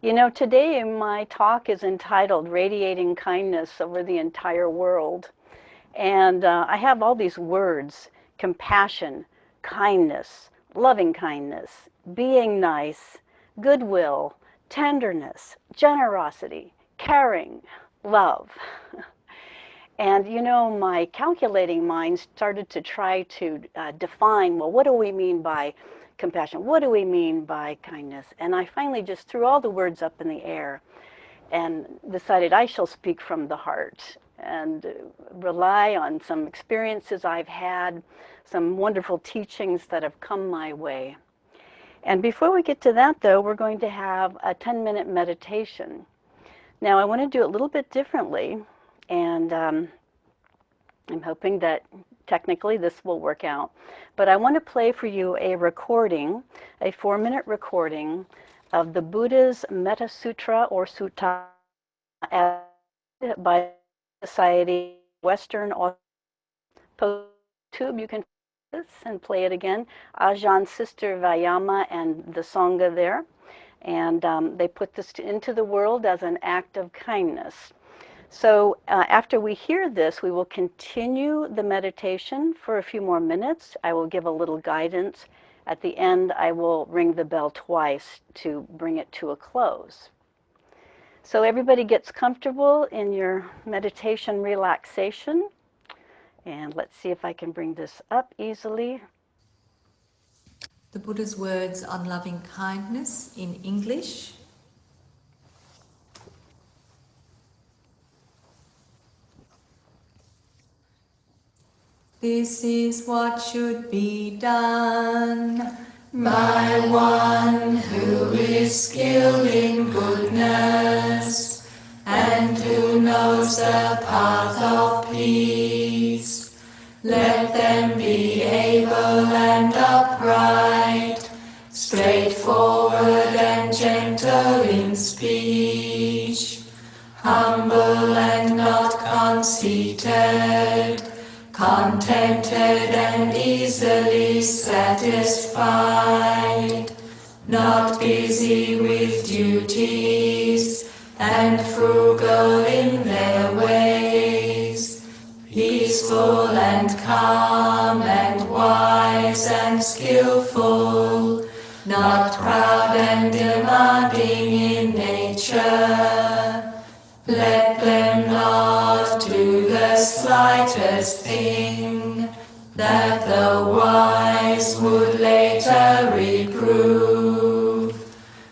You know, today my talk is entitled Radiating Kindness Over the Entire World. And I have all these words: compassion, kindness, loving kindness, being nice, goodwill, tenderness, generosity, caring, love. And you know, my calculating mind started to try to define, well, what do we mean by compassion? What do we mean by kindness? And I finally just threw all the words up in the air and decided I shall speak from the heart and rely on some experiences I've had, some wonderful teachings that have come my way. And before we get to that, though, we're going to have a 10-minute meditation. Now, I want to do it a little bit differently, and I'm hoping that technically this will work out. But I want to play for you a recording, a 4-minute recording of the Buddha's Metta Sutra or Sutta by Society Western YouTube. You can this and play it again. Ajahn Sister Vayama and the Sangha there. And they put this into the world as an act of kindness. So after we hear this, we will continue the meditation for a few more minutes. I will give a little guidance. At the end, I will ring the bell twice to bring it to a close. So everybody gets comfortable in your meditation relaxation. And let's see if I can bring this up easily. The Buddha's words on loving kindness in English. This is what should be done by one who is skilled in goodness and who knows the path of peace. Let them be able and upright, straightforward and gentle in speech, humble and not conceited, contented and easily satisfied, not busy with duties and frugal in their ways, peaceful and calm and wise and skillful, not proud and demanding in nature. Let them not do the slightest thing that the wise would later reprove,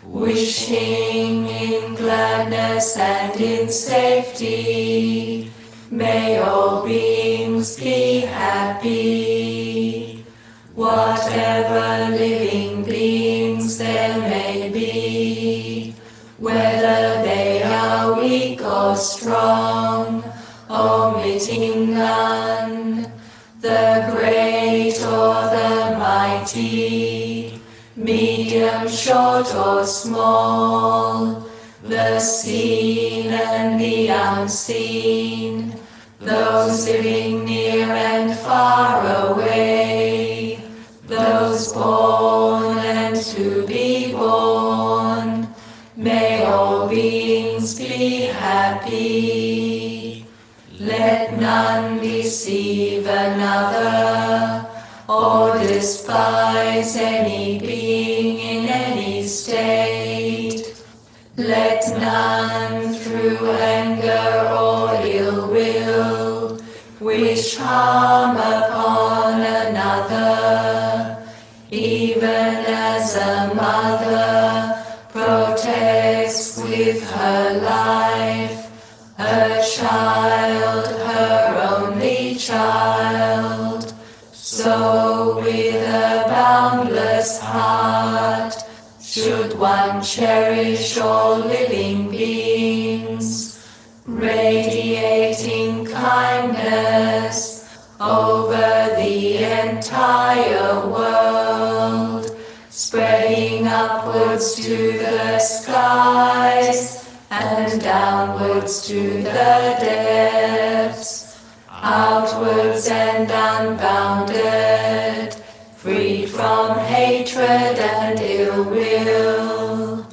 wishing in gladness and in safety. May all beings be happy. Whatever living beings there may be, whether they are weak or strong, omitting none, the great or the mighty, medium, short or small, the seen and the unseen, those living near and far away, those born and to be born, may all beings be happy. Let none deceive another or despise any being in any state. Let none through anger or ill will wish harm upon another, even as a mother protects with her life her child, her only child. So with a boundless heart should one cherish all living beings, radiating kindness over the entire world, spreading upwards to the skies and downwards to the depths, outwards and unbounded, free from hatred and ill will,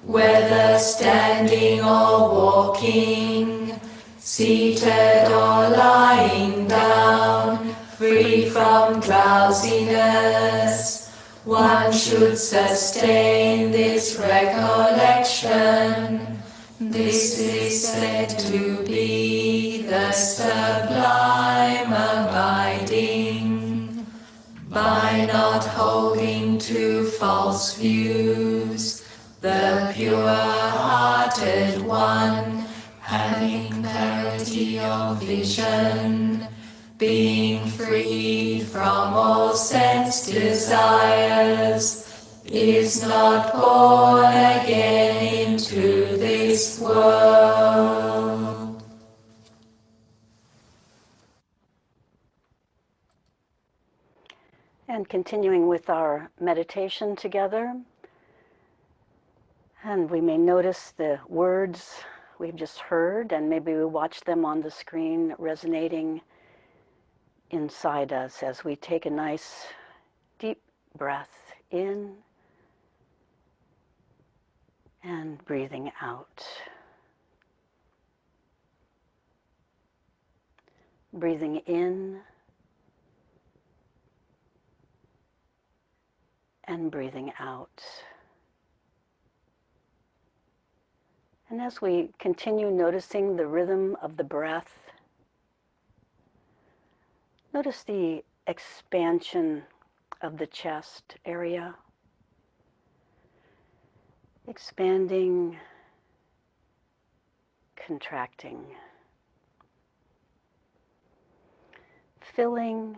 whether standing or walking, seated or lying down, free from drowsiness. One should sustain this recollection. This is said to be the sublime abiding. By not holding to false views, the pure-hearted one, having clarity of vision, being free from all sense desires, is not born again into this world. And continuing with our meditation together, and we may notice the words we've just heard, and maybe we watch them on the screen resonating inside us as we take a nice deep breath in and breathing out. Breathing in and breathing out. And as we continue noticing the rhythm of the breath, notice the expansion of the chest area, expanding, contracting, filling,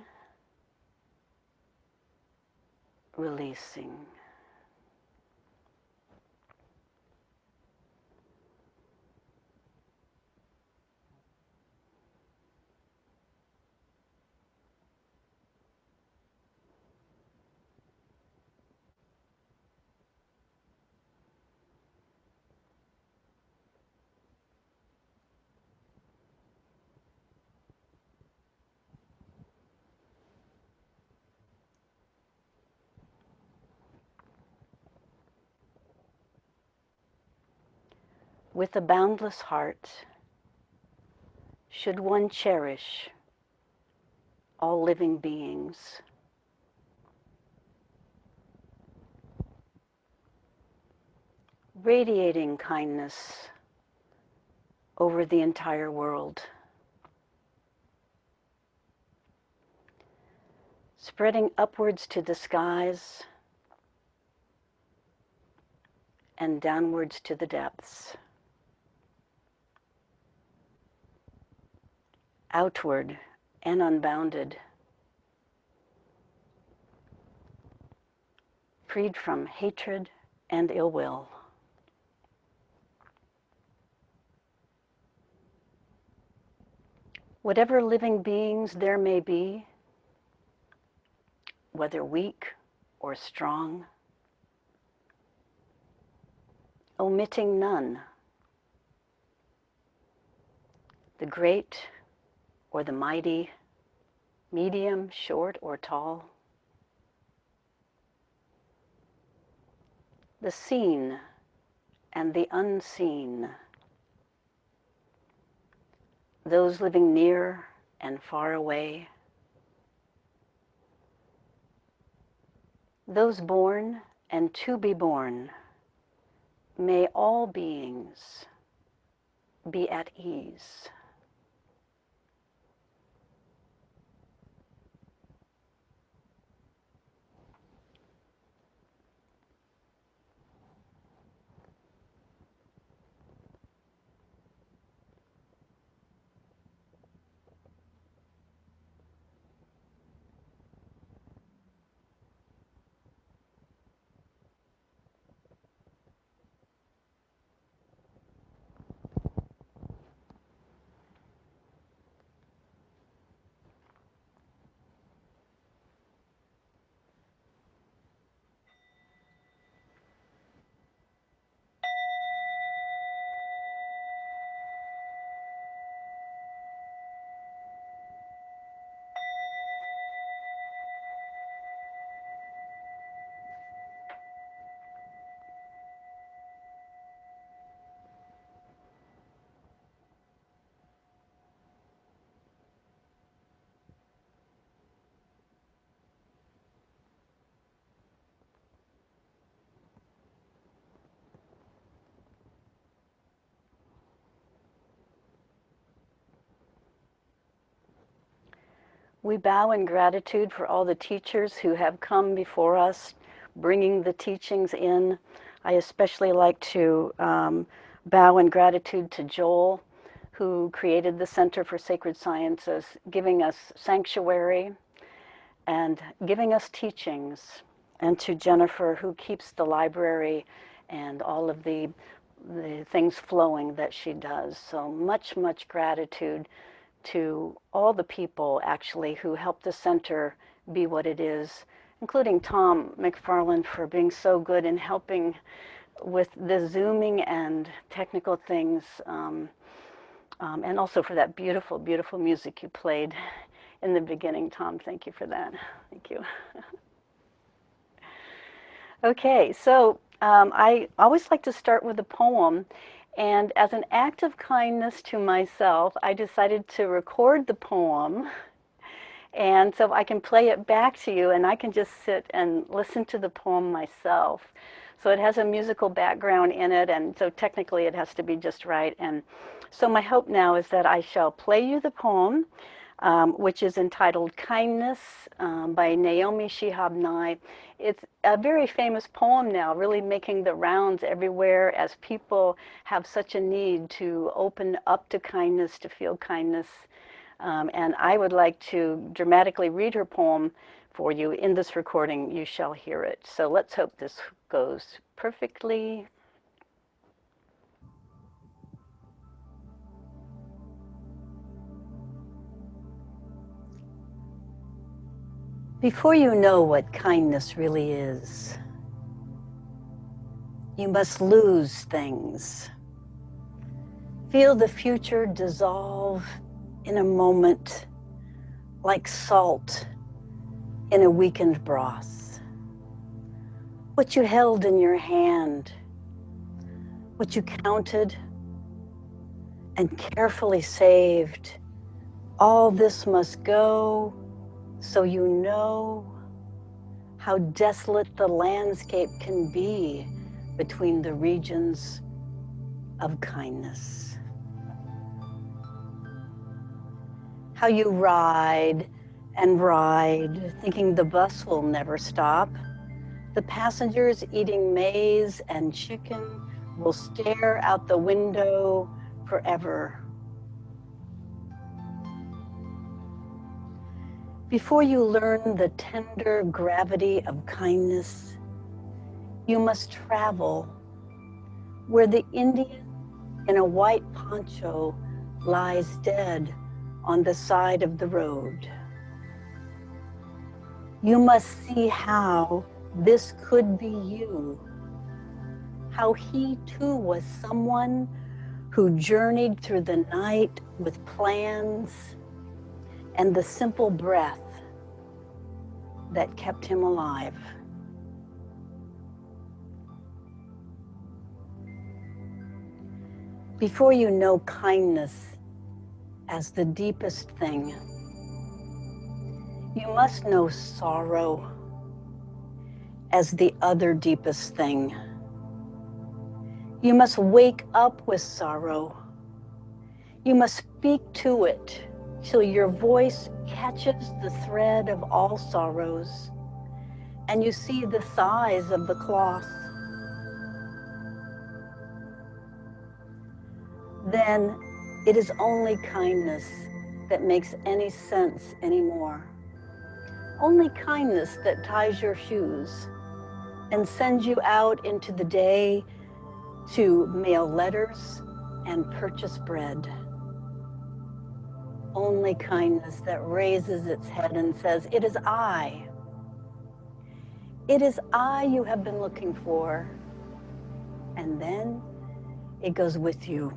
releasing. With a boundless heart, should one cherish all living beings, radiating kindness over the entire world, spreading upwards to the skies and downwards to the depths, outward and unbounded, freed from hatred and ill will. Whatever living beings there may be, whether weak or strong, omitting none, the great or the mighty, medium, short, or tall, the seen and the unseen, those living near and far away, those born and to be born, may all beings be at ease. We bow in gratitude for all the teachers who have come before us, bringing the teachings in. I especially like to bow in gratitude to Joel, who created the Center for Sacred Sciences, giving us sanctuary and giving us teachings, and to Jennifer, who keeps the library and all of the things flowing that she does. So much, much gratitude to all the people actually who helped the center be what it is, including Tom McFarland for being so good in helping with the Zooming and technical things, and also for that beautiful, beautiful music you played in the beginning, Tom. Thank you for that. Thank you. Okay, so I always like to start with a poem. And as an act of kindness to myself, I decided to record the poem. And so I can play it back to you, and I can just sit and listen to the poem myself. So it has a musical background in it, and so technically it has to be just right. And so my hope now is that I shall play you the poem, which is entitled Kindness by Naomi Shihab Nye. It's a very famous poem now, really making the rounds everywhere as people have such a need to open up to kindness, to feel kindness. And I would like to dramatically read her poem for you. In this recording, you shall hear it. So let's hope this goes perfectly. Before you know what kindness really is, you must lose things. Feel the future dissolve in a moment like salt in a weakened broth. What you held in your hand, what you counted and carefully saved, all this must go so you know how desolate the landscape can be between the regions of kindness. How you ride and ride, thinking the bus will never stop. The passengers eating maize and chicken will stare out the window forever. Before you learn the tender gravity of kindness, you must travel where the Indian in a white poncho lies dead on the side of the road. You must see how this could be you, how he too was someone who journeyed through the night with plans and the simple breath that kept him alive. Before you know kindness as the deepest thing, you must know sorrow as the other deepest thing. You must wake up with sorrow. You must speak to it till your voice catches the thread of all sorrows and you see the size of the cloth. Then it is only kindness that makes any sense anymore. Only kindness that ties your shoes and sends you out into the day to mail letters and purchase bread. Only kindness that raises its head and says, "It is I. It is I you have been looking for." And then it goes with you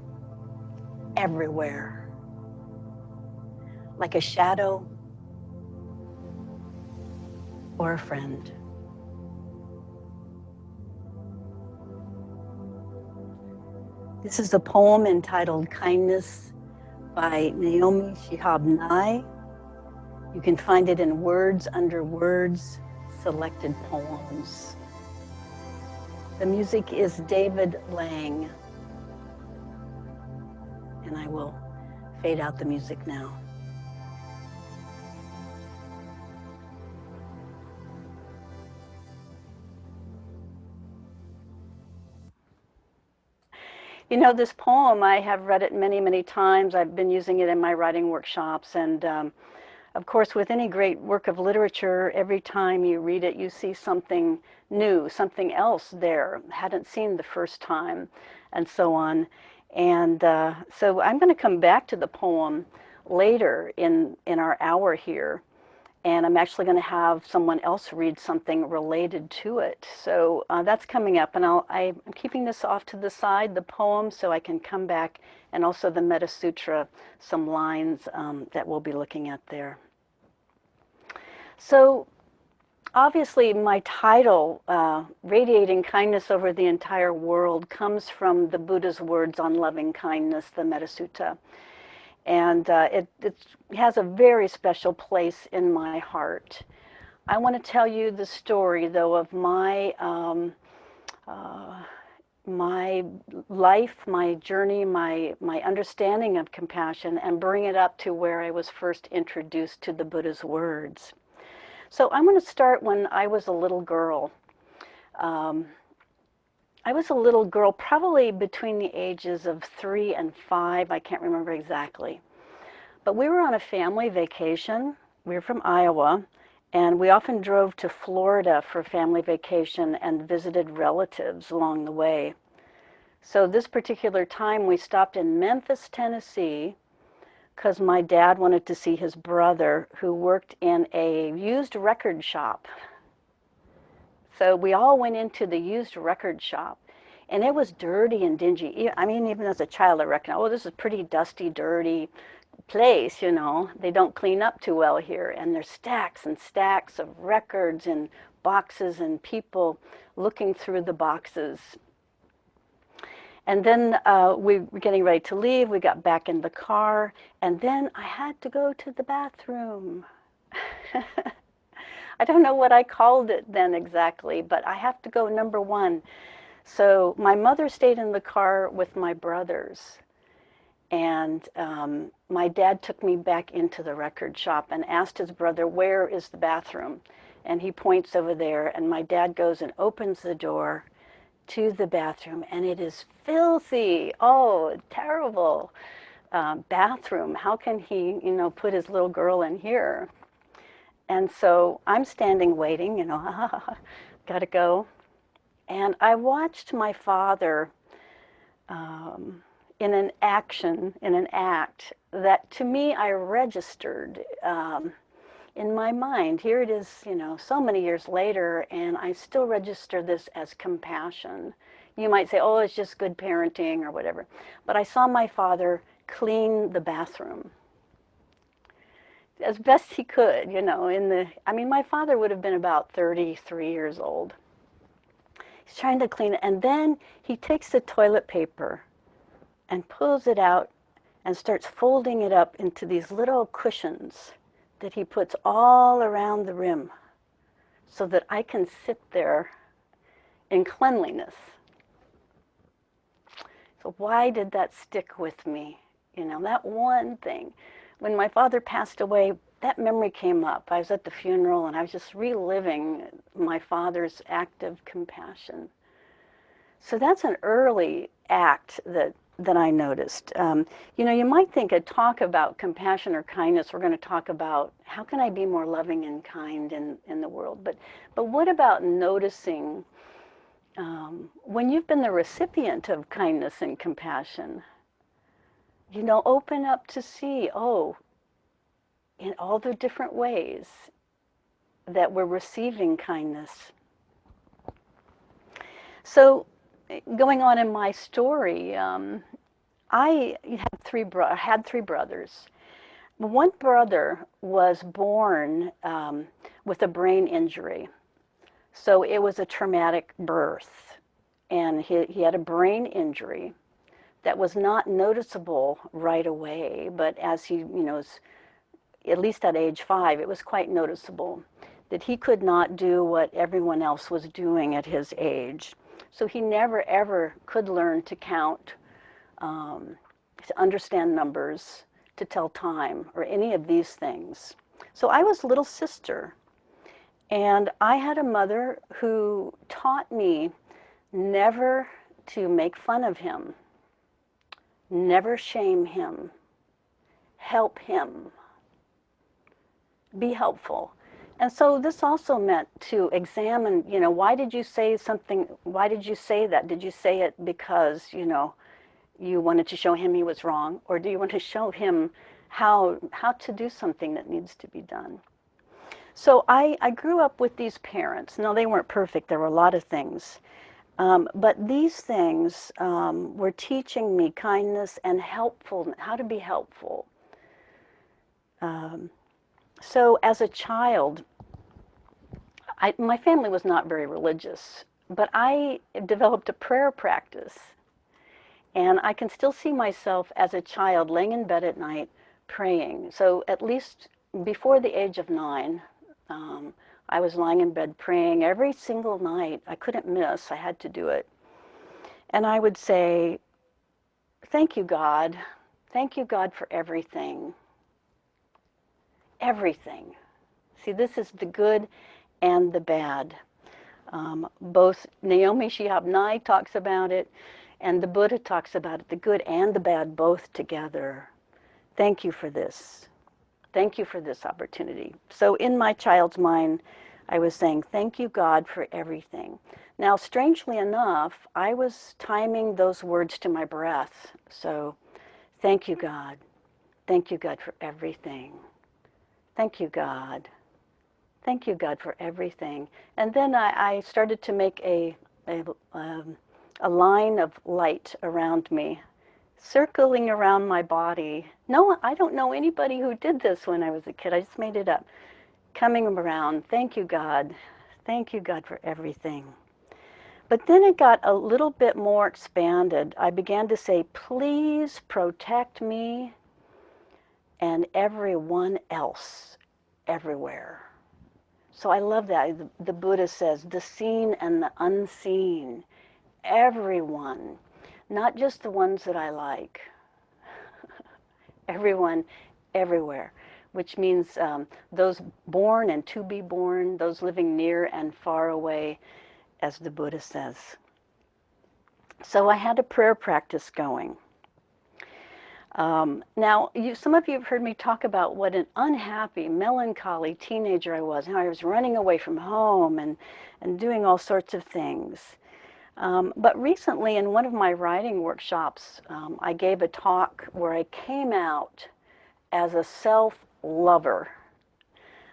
everywhere, like a shadow or a friend. This is a poem entitled Kindness by Naomi Shihab Nye. You can find it in Words Under Words, Selected Poems. The music is David Lang. And I will fade out the music now. You know, this poem, I have read it many, many times. I've been using it in my writing workshops. And of course, with any great work of literature, every time you read it, you see something new, something else there, hadn't seen the first time, and so on. And so I'm going to come back to the poem later in our hour here. And I'm actually going to have someone else read something related to it. So that's coming up, and I'm keeping this off to the side, the poem, so I can come back, and also the Metta Sutra, some lines that we'll be looking at there. So obviously my title, Radiating Kindness Over the Entire World, comes from the Buddha's words on loving kindness, the Metta Sutta. And it has a very special place in my heart. I want to tell you the story, though, of my life, my journey, my understanding of compassion, and bring it up to where I was first introduced to the Buddha's words. So I'm going to start when I was a little girl. I was a little girl, probably between the ages of 3 and 5. I can't remember exactly. But we were on a family vacation. We were from Iowa, and we often drove to Florida for family vacation and visited relatives along the way. So this particular time we stopped in Memphis, Tennessee, because my dad wanted to see his brother who worked in a used record shop. So we all went into the used record shop, and it was dirty and dingy. I mean, even as a child, I reckoned, oh, this is pretty dusty, dirty place, you know. They don't clean up too well here. And there's stacks and stacks of records and boxes and people looking through the boxes. And then we were getting ready to leave. We got back in the car, and then I had to go to the bathroom. I don't know what I called it then exactly, but I have to go, number one. So my mother stayed in the car with my brothers, and my dad took me back into the record shop and asked his brother, where is the bathroom? And he points over there, and my dad goes and opens the door to the bathroom, and it is filthy. Oh, terrible bathroom. How can he, put his little girl in here? And so I'm standing waiting, gotta go. And I watched my father in an act that to me I registered in my mind. Here it is, so many years later, and I still register this as compassion. You might say, oh, it's just good parenting or whatever. But I saw my father clean the bathroom as best he could, my father would have been about 33 years old. He's trying to clean it, and then he takes the toilet paper and pulls it out and starts folding it up into these little cushions that he puts all around the rim so that I can sit there in cleanliness. So why did that stick with me? That one thing. When my father passed away, that memory came up. I was at the funeral, and I was just reliving my father's act of compassion. So that's an early act that I noticed. You might think a talk about compassion or kindness, we're going to talk about how can I be more loving and kind in the world. But what about noticing when you've been the recipient of kindness and compassion? Open up to see, in all the different ways that we're receiving kindness. So, going on in my story, I had three brothers. One brother was born with a brain injury, so it was a traumatic birth, and he had a brain injury that was not noticeable right away, but as he, at least at age 5, it was quite noticeable that he could not do what everyone else was doing at his age. So he never ever could learn to count, to understand numbers, to tell time, or any of these things. So I was little sister, and I had a mother who taught me never to make fun of him. Never shame him. Help him. Be helpful. And so this also meant to examine, why did you say something? Why did you say that? Did you say it because, you wanted to show him he was wrong? Or do you want to show him how to do something that needs to be done? So I grew up with these parents. No, they weren't perfect. There were a lot of things. But these things were teaching me kindness and helpful, how to be helpful. So as a child, my family was not very religious, but I developed a prayer practice. And I can still see myself as a child laying in bed at night praying. So at least before the age of 9, I was lying in bed praying every single night. I couldn't miss. I had to do it. And I would say, thank you, God. Thank you, God, for everything. Everything. See, this is the good and the bad. Both Naomi Shihab Nye talks about it, and the Buddha talks about it, the good and the bad both together. Thank you for this. Thank you for this opportunity. So in my child's mind, I was saying, thank you, God, for everything. Now, strangely enough, I was timing those words to my breath. So, thank you, God. Thank you, God, for everything. Thank you, God. Thank you, God, for everything. And then I started to make a line of light around me, circling around my body. No, I don't know anybody who did this when I was a kid. I just made it up. Coming around, thank you, God. Thank you, God, for everything. But then it got a little bit more expanded. I began to say, please protect me and everyone else, everywhere. So I love that. The Buddha says, the seen and the unseen, everyone, not just the ones that I like, everyone, everywhere, which means those born and to be born, those living near and far away, as the Buddha says. So I had a prayer practice going. Now, some of you have heard me talk about what an unhappy, melancholy teenager I was, how I was running away from home and doing all sorts of things. But recently, in one of my writing workshops, I gave a talk where I came out as a self-lover,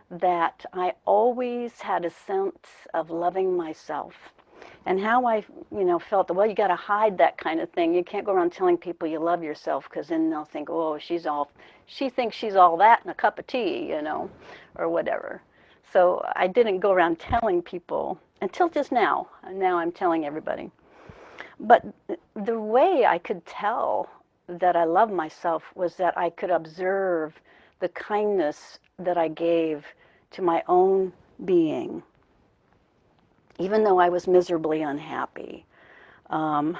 that I always had a sense of loving myself. And how I, felt that, well, you got to hide that kind of thing. You can't go around telling people you love yourself, because then they'll think, oh, she thinks she's all that in a cup of tea, or whatever. So I didn't go around telling people until just now. Now I'm telling everybody. But the way I could tell that I love myself was that I could observe the kindness that I gave to my own being, even though I was miserably unhappy. Um,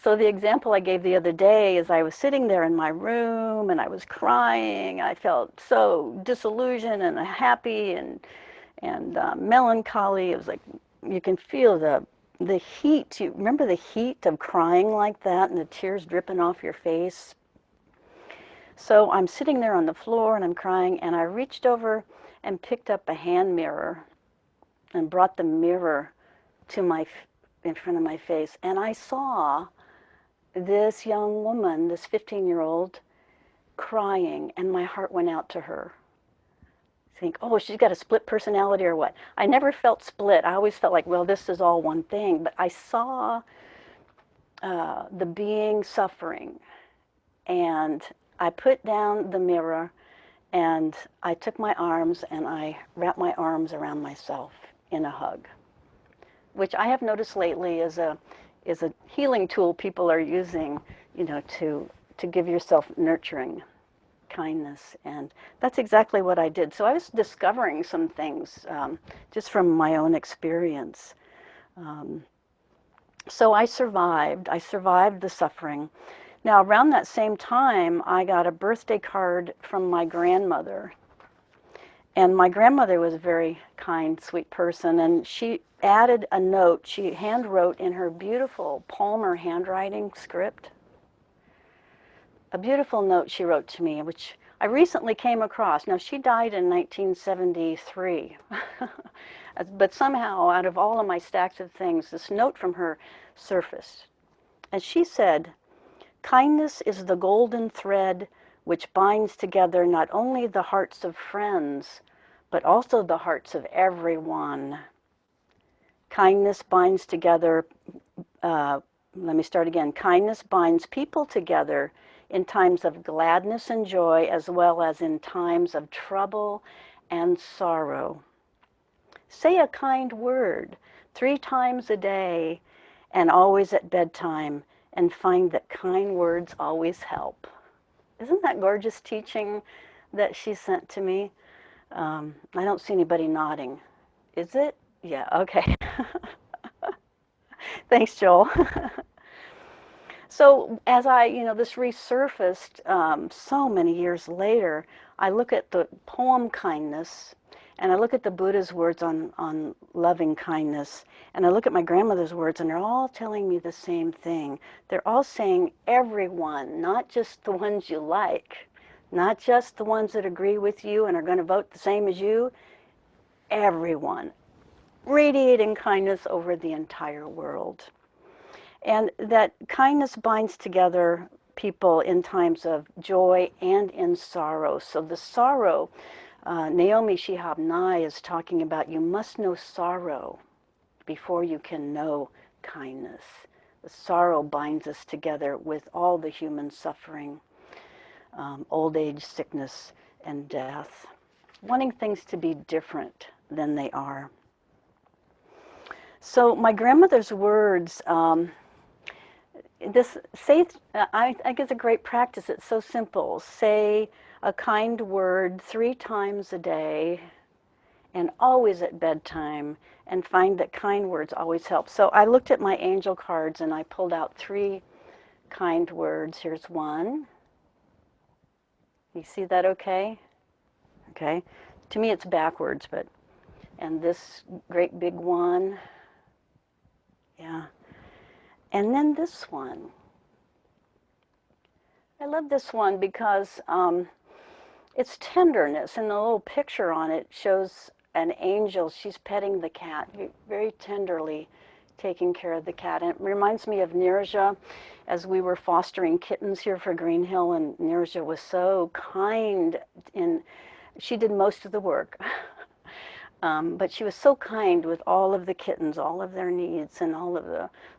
so the example I gave the other day is I was sitting there in my room and I was crying. I felt so disillusioned and happy and melancholy. It was like you can feel the heat. You remember the heat of crying like that and the tears dripping off your face? So I'm sitting there on the floor and I'm crying, and I reached over and picked up a hand mirror and brought the mirror to in front of my face, and I saw this young woman, this 15-year-old, crying, and my heart went out to her. Think, oh, she's got a split personality or what? I never felt split. I always felt like, well, this is all one thing. But I saw the being suffering, and I put down the mirror, and I took my arms and I wrapped my arms around myself in a hug, which I have noticed lately is a healing tool people are using, to give yourself nurturing kindness. And that's exactly what I did. So I was discovering some things just from my own experience. So I survived the suffering. Now, around that same time, I got a birthday card from my grandmother. And my grandmother was a very kind, sweet person, and she added a note. She hand wrote in her beautiful Palmer handwriting script. a beautiful note she wrote to me, which I recently came across. Now, she died in 1973, but somehow, out of all of my stacks of things, this note from her surfaced. And she said, kindness is the golden thread which binds together not only the hearts of friends, but also the hearts of everyone. Kindness binds together, let me start again. Kindness binds people together in times of gladness and joy, as well as in times of trouble and sorrow. Say a kind word 3 times a day and always at bedtime, and find that kind words always help. Isn't that gorgeous teaching that she sent to me? I don't see anybody nodding. Is it? Yeah, okay. Thanks, Joel. So as this resurfaced so many years later, I look at the poem Kindness, and I look at the Buddha's words on loving kindness, and I look at my grandmother's words, and they're all telling me the same thing. They're all saying everyone, not just the ones you like, not just the ones that agree with you and are going to vote the same as you, everyone. Radiating kindness over the entire world. And that kindness binds together people in times of joy and in sorrow. So the sorrow, Naomi Shihab Nye is talking about, you must know sorrow before you can know kindness. The sorrow binds us together with all the human suffering, old age, sickness, and death. Wanting things to be different than they are. So my grandmother's words, this say, I think it's a great practice. It's so simple. Say a kind word 3 times a day and always at bedtime, and find that kind words always help. So I looked at my angel cards and I pulled out 3 kind words. Here's one. You see that okay? Okay. To me it's backwards, but, and this great big one. Yeah. And then this one. I love this one because it's tenderness, and the little picture on it shows an angel. She's petting the cat, very tenderly taking care of the cat. And it reminds me of Nirja as we were fostering kittens here for Green Hill, and Nirja was so kind, and she did most of the work. But she was so kind with all of the kittens, all of their needs, and all of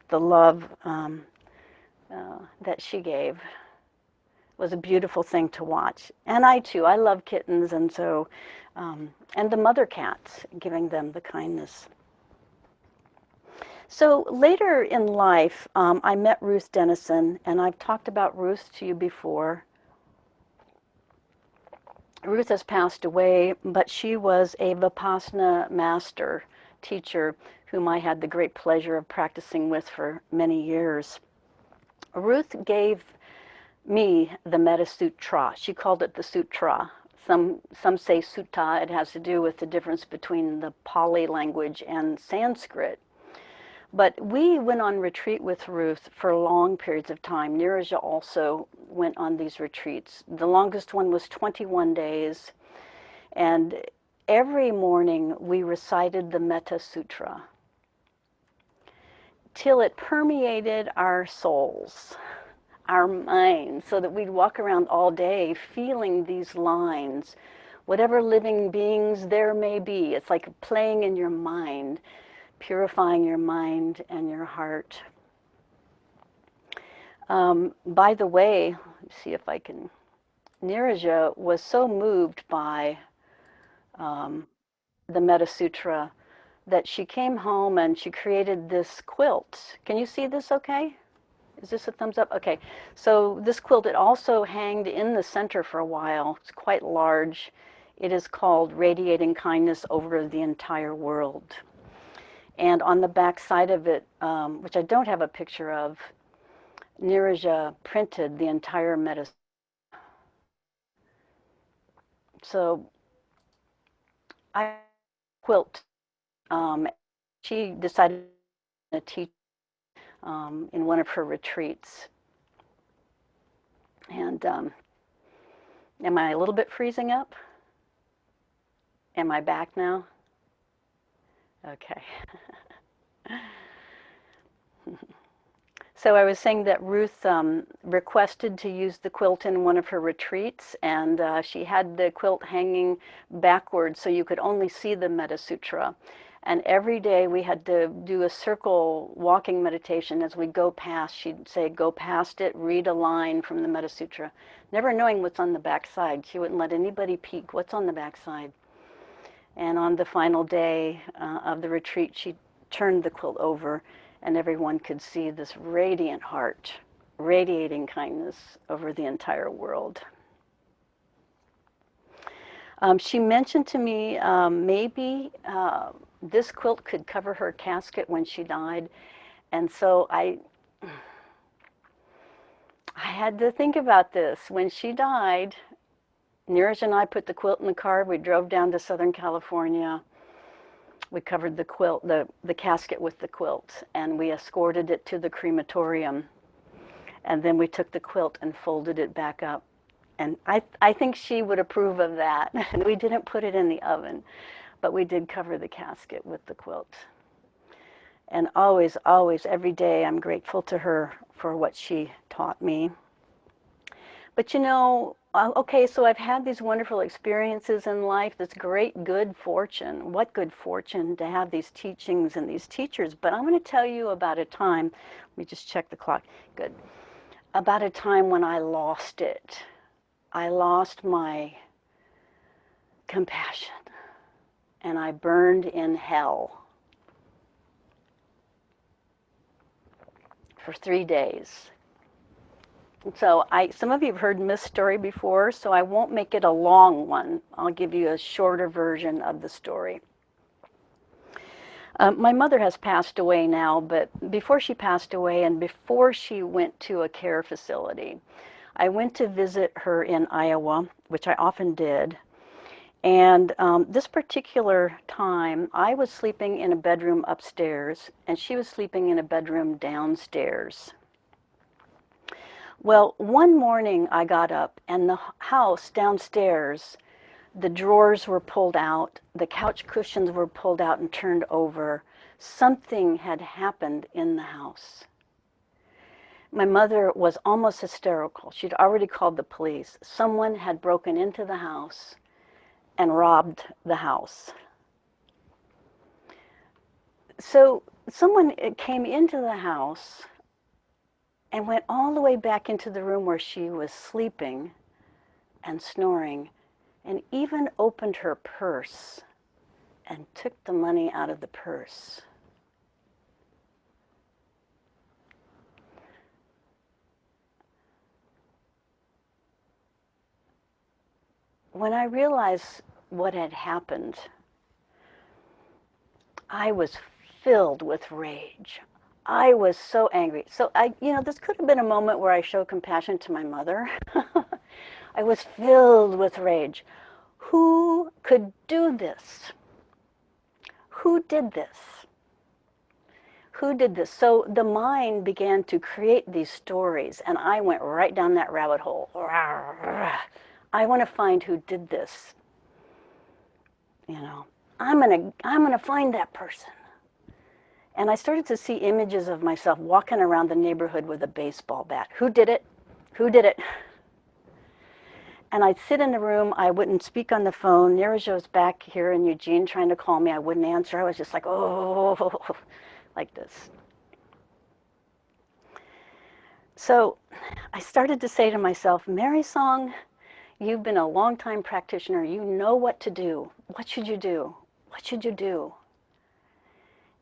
the love that she gave. Was a beautiful thing to watch. And I too, I love kittens, and so, and the mother cats, giving them the kindness. So later in life, I met Ruth Dennison, and I've talked about Ruth to you before. Ruth has passed away, but she was a Vipassana master teacher whom I had the great pleasure of practicing with for many years. Ruth gave me the Metta Sutra. She called it the Sutra. Some say Sutta. It has to do with the difference between the Pali language and Sanskrit. But we went on retreat with Ruth for long periods of time. Nirja also went on these retreats. The longest one was 21 days. And every morning we recited the Metta Sutra till it permeated our souls, our minds, so that we'd walk around all day feeling these lines. Whatever living beings there may be, it's like playing in your mind, purifying your mind and your heart. By the way, let's see if I can, Nirja was so moved by the Metta Sutra that she came home and she created this quilt. Can you see this okay? Is this a thumbs up? Okay. So this quilt, it also hanged in the center for a while. It's quite large. It is called Radiating Kindness Over the Entire World. And on the back side of it, which I don't have a picture of, Nirja printed the entire Metta. So I quilt. She decided to teach in one of her retreats. And am I a little bit freezing up? Am I back now? Okay. So I was saying that Ruth requested to use the quilt in one of her retreats, and she had the quilt hanging backwards so you could only see the Metta Sutra. And every day we had to do a circle walking meditation as we go past. She'd say, go past it, read a line from the Metta Sutra, never knowing what's on the back side. She wouldn't let anybody peek what's on the back side. And on the final day of the retreat, she turned the quilt over, and everyone could see this radiant heart, radiating kindness over the entire world. She mentioned to me maybe this quilt could cover her casket when she died, and so I had to think about this. When she died, Neeraj and I put the quilt in the car. We drove down to Southern California. We covered the quilt, the casket with the quilt, and we escorted it to the crematorium. And then we took the quilt and folded it back up. And I think she would approve of that. We didn't put it in the oven, but we did cover the casket with the quilt. And always, always, every day, I'm grateful to her for what she taught me. But you know, okay, so I've had these wonderful experiences in life, this great good fortune. What good fortune to have these teachings and these teachers. But I'm going to tell you about a time, let me just check the clock, good, about a time when I lost it. I lost my compassion, and I burned in hell for 3 days. So some of you have heard this story before, so I won't make it a long one. I'll give you a shorter version of the story. My mother has passed away now, but before she passed away and before she went to a care facility, I went to visit her in Iowa, which I often did. And this particular time, I was sleeping in a bedroom upstairs, and she was sleeping in a bedroom downstairs. Well, one morning I got up, and the house downstairs, the drawers were pulled out, the couch cushions were pulled out and turned over. Something had happened in the house. My mother was almost hysterical. She'd already called the police. Someone had broken into the house and robbed the house. So someone came into the house and went all the way back into the room where she was sleeping and snoring, and even opened her purse and took the money out of the purse. When I realized what had happened, I was filled with rage. I was so angry. So this could have been a moment where I showed compassion to my mother. I was filled with rage. Who could do this? Who did this? Who did this? So the mind began to create these stories, and I went right down that rabbit hole. I want to find who did this. I'm gonna find that person. And I started to see images of myself walking around the neighborhood with a baseball bat. Who did it? Who did it? And I'd sit in the room. I wouldn't speak on the phone. Neeraj was back here in Eugene trying to call me. I wouldn't answer. I was just like, oh, like this. So I started to say to myself, Mary Song, you've been a long-time practitioner. You know what to do. What should you do? What should you do?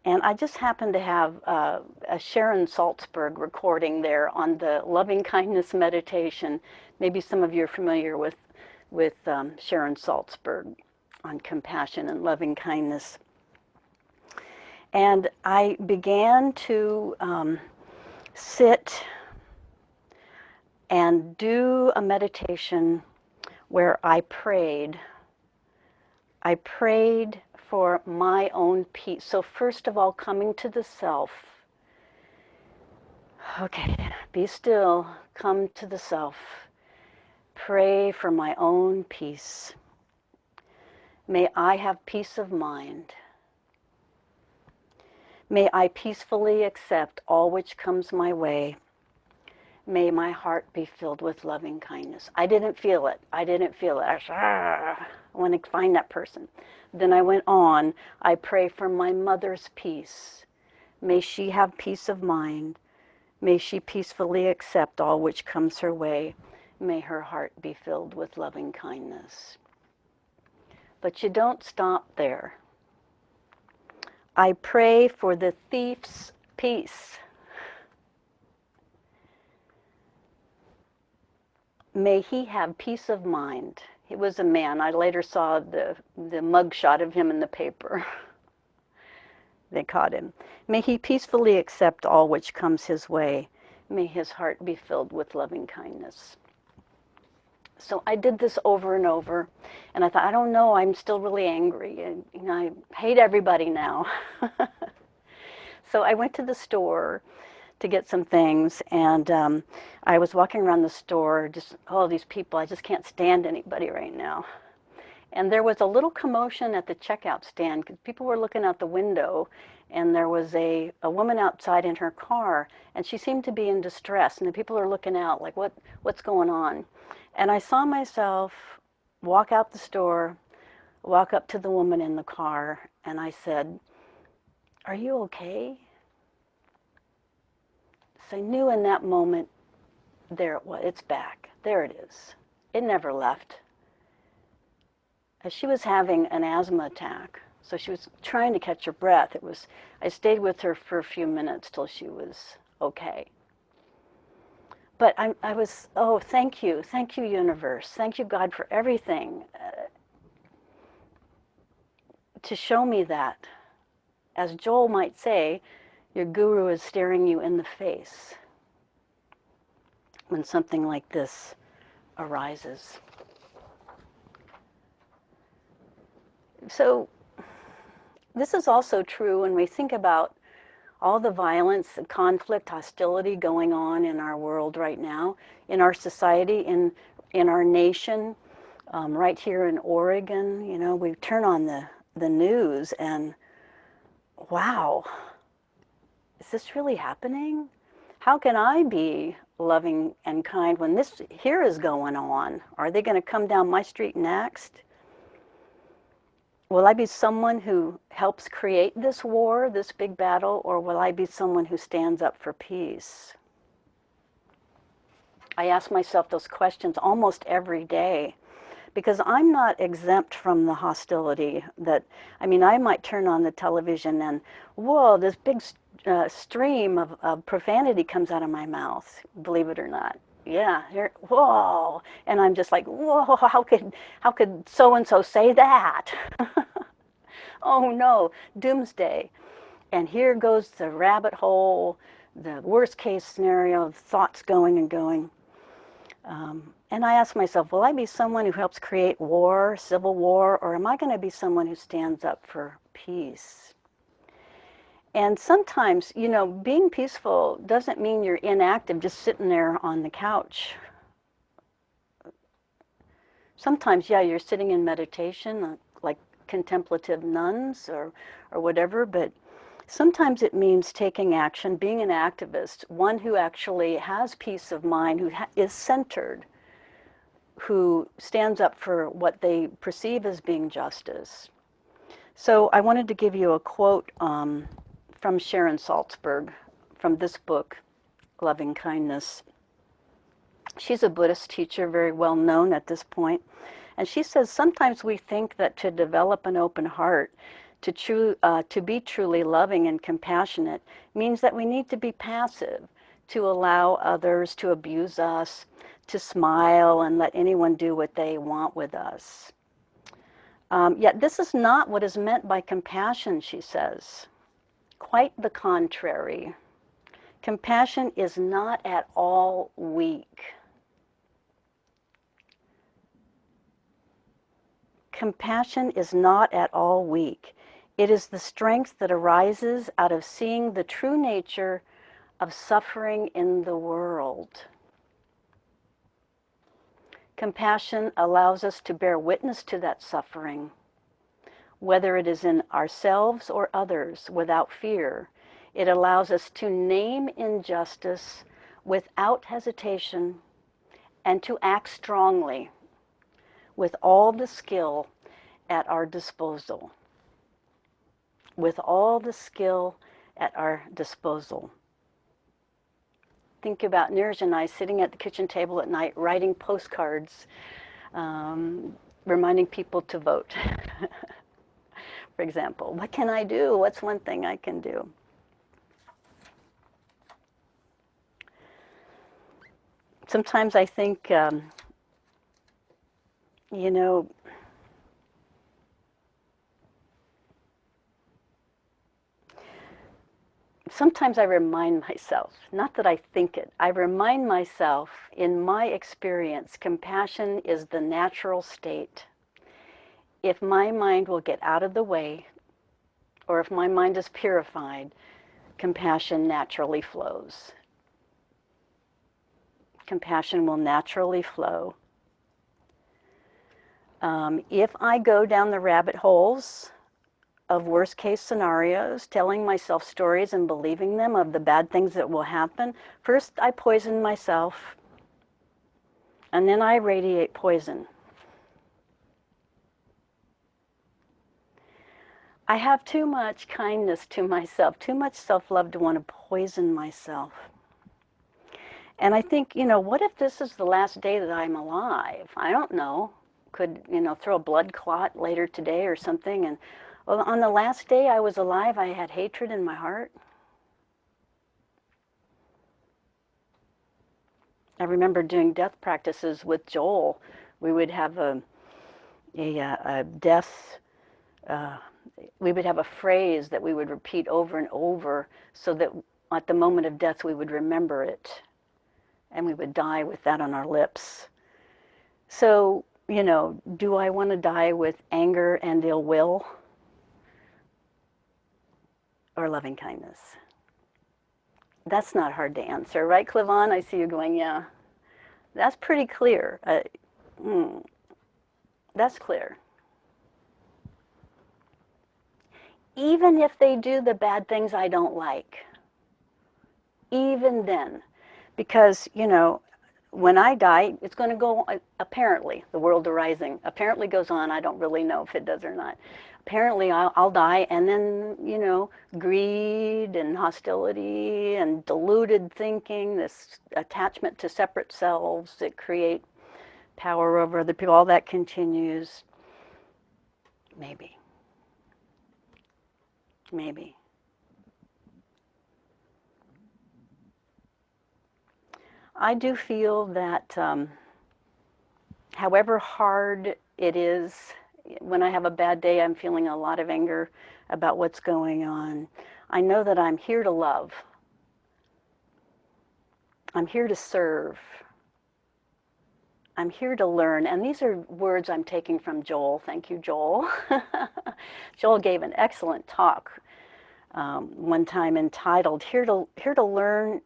And I just happened to have a Sharon Salzberg recording there on the loving kindness meditation. Maybe some of you are familiar with Sharon Salzberg on compassion and loving kindness. And I began to sit and do a meditation where I prayed. I prayed for my own peace. So first of all, coming to the self. Okay, be still, come to the self. pray for my own peace. May I have peace of mind. May I peacefully accept all which comes my way. May my heart be filled with loving kindness. I didn't feel it. I want to find that person. Then I went on. I pray for my mother's peace. May she have peace of mind. May she peacefully accept all which comes her way. May her heart be filled with loving kindness. But you don't stop there. I pray for the thief's peace. May he have peace of mind. He was a man. I later saw the mugshot of him in the paper. They caught him. May he peacefully accept all which comes his way. May his heart be filled with loving kindness. So I did this over and over, and I thought, I don't know, I'm still really angry, and I hate everybody now. So I went to the store to get some things, and I was walking around the store, just, oh, these people, I just can't stand anybody right now. And there was a little commotion at the checkout stand because people were looking out the window, and there was a woman outside in her car, and she seemed to be in distress, and the people are looking out like, what's going on? And I saw myself walk out the store, walk up to the woman in the car, and I said, "Are you okay?" So I knew in that moment, there it was, it's back. There it is. It never left. As she was having an asthma attack, so she was trying to catch her breath. I stayed with her for a few minutes till she was okay. But I was, oh, thank you, universe, thank you, God, for everything, to show me that. As Joel might say, your guru is staring you in the face when something like this arises. So this is also true when we think about all the violence, the conflict, hostility going on in our world right now, in our society, in our nation, right here in Oregon. We turn on the news and, wow, is this really happening? How can I be loving and kind when this here is going on? Are they going to come down my street next? Will I be someone who helps create this war, this big battle, or will I be someone who stands up for peace? I ask myself those questions almost every day because I'm not exempt from the hostility I might turn on the television and, whoa, this big stream of profanity comes out of my mouth, believe it or not. Yeah, whoa, and I'm just like, whoa, how could so-and-so say that? Oh no, doomsday. And here goes the rabbit hole, the worst case scenario, thoughts going and going. And I ask myself, will I be someone who helps create war, civil war, or am I going to be someone who stands up for peace? And sometimes, being peaceful doesn't mean you're inactive, just sitting there on the couch. Sometimes, yeah, you're sitting in meditation, like contemplative nuns or whatever, but sometimes it means taking action, being an activist, one who actually has peace of mind, who is centered, who stands up for what they perceive as being justice. So I wanted to give you a quote from Sharon Salzberg from this book, Loving Kindness. She's a Buddhist teacher, very well known at this point. And she says, sometimes we think that to develop an open heart, to be truly loving and compassionate, means that we need to be passive, to allow others to abuse us, to smile and let anyone do what they want with us. Yet this is not what is meant by compassion, she says. Quite the contrary. Compassion is not at all weak. Compassion is not at all weak. It is the strength that arises out of seeing the true nature of suffering in the world. Compassion allows us to bear witness to that suffering, whether it is in ourselves or others, without fear. It allows us to name injustice without hesitation and to act strongly with all the skill at our disposal. With all the skill at our disposal. Think about Niraj and I sitting at the kitchen table at night writing postcards, reminding people to vote. For example, what can I do? What's one thing I can do? Sometimes I think, you know, sometimes I remind myself, not that I think it, I remind myself, in my experience, compassion is the natural state. If my mind will get out of the way, or if my mind is purified, compassion naturally flows. Compassion will naturally flow. If I go down the rabbit holes of worst case scenarios, telling myself stories and believing them of the bad things that will happen, first I poison myself, and then I radiate poison. I have too much kindness to myself, too much self-love to want to poison myself. And I think, what if this is the last day that I'm alive? I don't know. Could, throw a blood clot later today or something. And well, on the last day I was alive, I had hatred in my heart. I remember doing death practices with Joel. We would have a death, we would have a phrase that we would repeat over and over so that at the moment of death we would remember it. And we would die with that on our lips. So, do I want to die with anger and ill will or loving kindness? That's not hard to answer, right, Clivon? I see you going, yeah. That's pretty clear. That's clear. Even if they do the bad things I don't like, even then, because, when I die, it's going to go, apparently, the world arising, apparently goes on. I don't really know if it does or not. Apparently, I'll die, and then, greed and hostility and deluded thinking, this attachment to separate selves that create power over other people, all that continues. Maybe. Maybe. I do feel that however hard it is, when I have a bad day, I'm feeling a lot of anger about what's going on. I know that I'm here to love. I'm here to serve. I'm here to learn. And these are words I'm taking from Joel. Thank you, Joel. Joel gave an excellent talk one time entitled Here to Learn,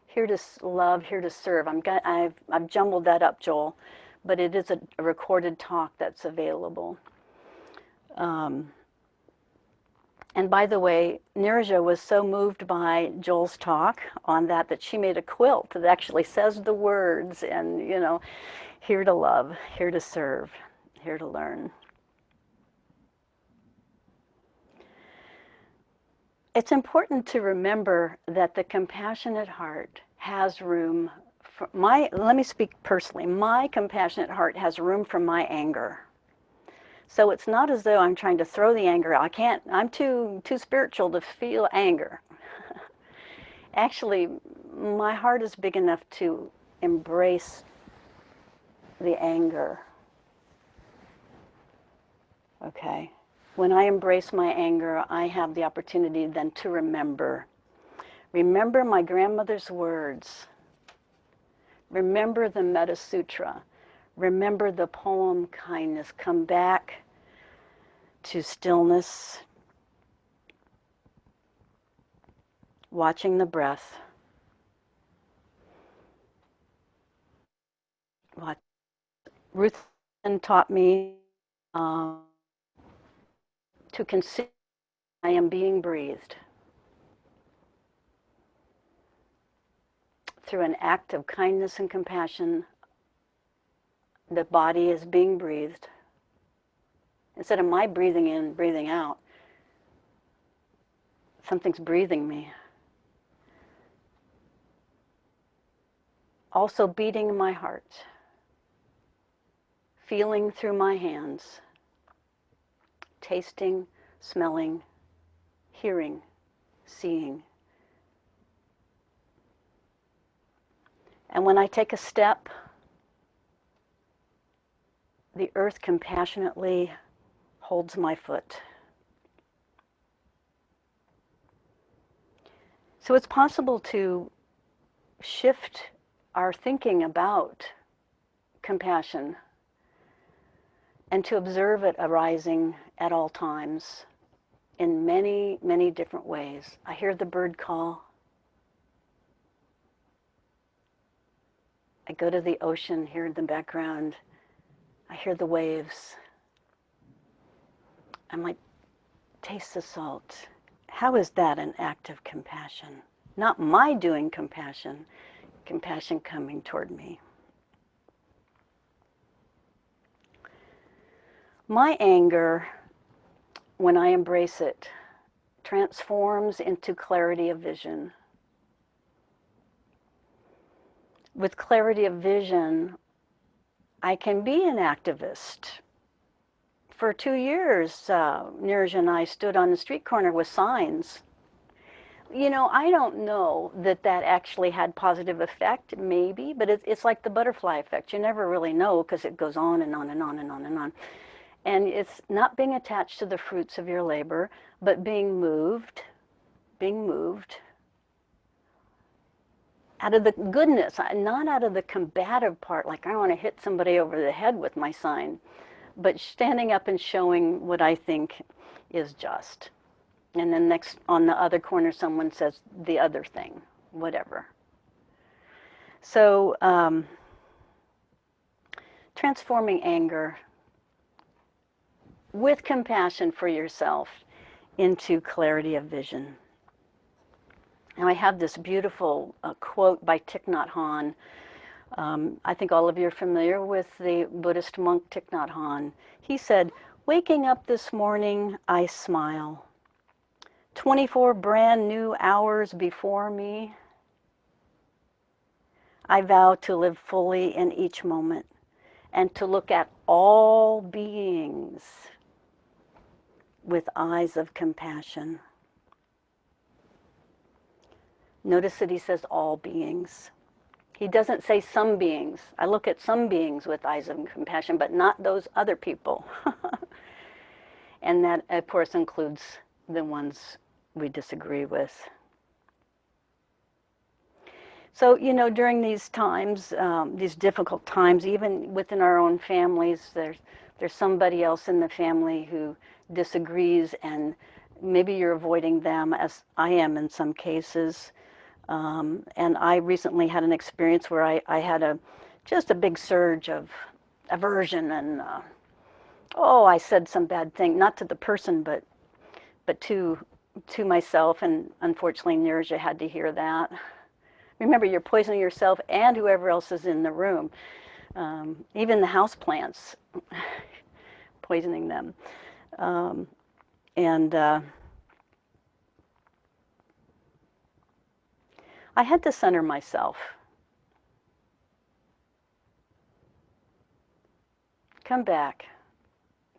Here to Love, Here to Serve. I've jumbled that up, Joel, but it is a recorded talk that's available. And by the way, Nirja was so moved by Joel's talk on that she made a quilt that actually says the words and, here to love, here to serve, here to learn. It's important to remember that the compassionate heart has room for let me speak personally, my compassionate heart has room for my anger. So it's not as though I'm trying to throw the anger out. I'm too spiritual to feel anger. Actually, my heart is big enough to embrace the anger. Okay? When I embrace my anger, I have the opportunity then to remember. Remember my grandmother's words. Remember the Metta Sutra. Remember the poem Kindness. Come back to stillness, watching the breath. Ruth taught me to consider I am being breathed through an act of kindness and compassion. The body is being breathed. Instead of my breathing in, breathing out, something's breathing me. Also beating in my heart, feeling through my hands, tasting, smelling, hearing, seeing. And when I take a step, the earth compassionately holds my foot. So it's possible to shift our thinking about compassion and to observe it arising at all times in many, many different ways. I hear the bird call. I go to the ocean, hear in the background. I hear the waves. I might taste the salt. How is that an act of compassion? Not my doing compassion, compassion coming toward me. My anger, when I embrace it, transforms into clarity of vision. With clarity of vision, I can be an activist. For 2 years, Niraj and I stood on the street corner with signs. You know, I don't know that that actually had positive effect, maybe, but it's like the butterfly effect. You never really know because it goes on and on and on and on and on. And it's not being attached to the fruits of your labor, but being moved out of the goodness, not out of the combative part, like I want to hit somebody over the head with my sign, but standing up and showing what I think is just. And then next, on the other corner, someone says the other thing, whatever. So transforming anger with compassion for yourself into clarity of vision. And I have this beautiful quote by Thich Nhat Hanh. I think all of you are familiar with the Buddhist monk Thich Nhat Hanh. He said, "Waking up this morning, I smile. 24 brand new hours before me. I vow to live fully in each moment and to look at all beings with eyes of compassion." Notice that he says all beings. He doesn't say some beings. I look at some beings with eyes of compassion, but not those other people. And that, of course, includes the ones we disagree with. So, you know, during these times, these difficult times, even within our own families, there's somebody else in the family who disagrees, and maybe you're avoiding them, as I am in some cases. And I recently had an experience where I had just a big surge of aversion, and I said some bad thing, not to the person, but to myself, and unfortunately Nirja had to hear that. Remember, you're poisoning yourself and whoever else is in the room. Even the house plants, poisoning them. And I had to center myself. Come back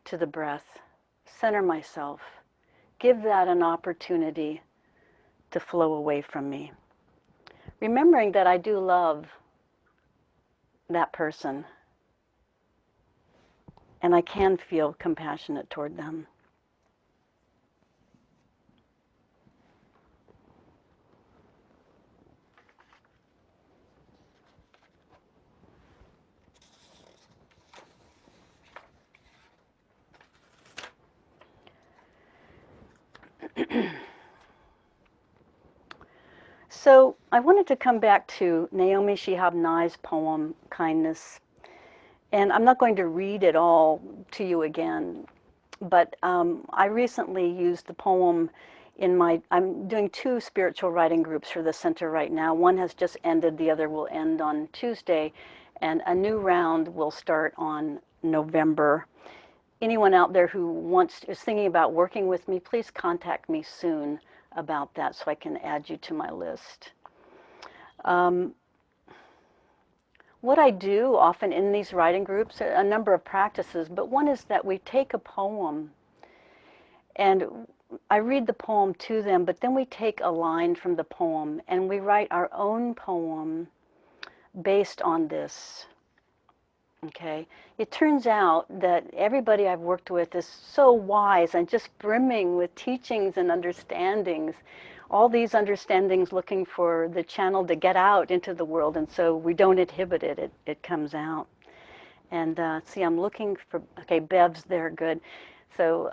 to the breath. Center myself. Give that an opportunity to flow away from me. Remembering that I do love that person, and I can feel compassionate toward them. So I wanted to come back to Naomi Shihab Nye's poem, Kindness. And I'm not going to read it all to you again, but I recently used the poem in I'm doing 2 spiritual writing groups for the center right now. One has just ended, the other will end on Tuesday, and a new round will start on November. Anyone out there who is thinking about working with me, please contact me soon about that so I can add you to my list. Um, what I do often in these writing groups, a number of practices, but one is that we take a poem and I read the poem to them, but then we take a line from the poem and we write our own poem based on this. Okay, it turns out that everybody I've worked with is so wise and just brimming with teachings and understandings. All these understandings looking for the channel to get out into the world, and so we don't inhibit it, it comes out. And see, I'm looking for, okay, Bev's there, good. So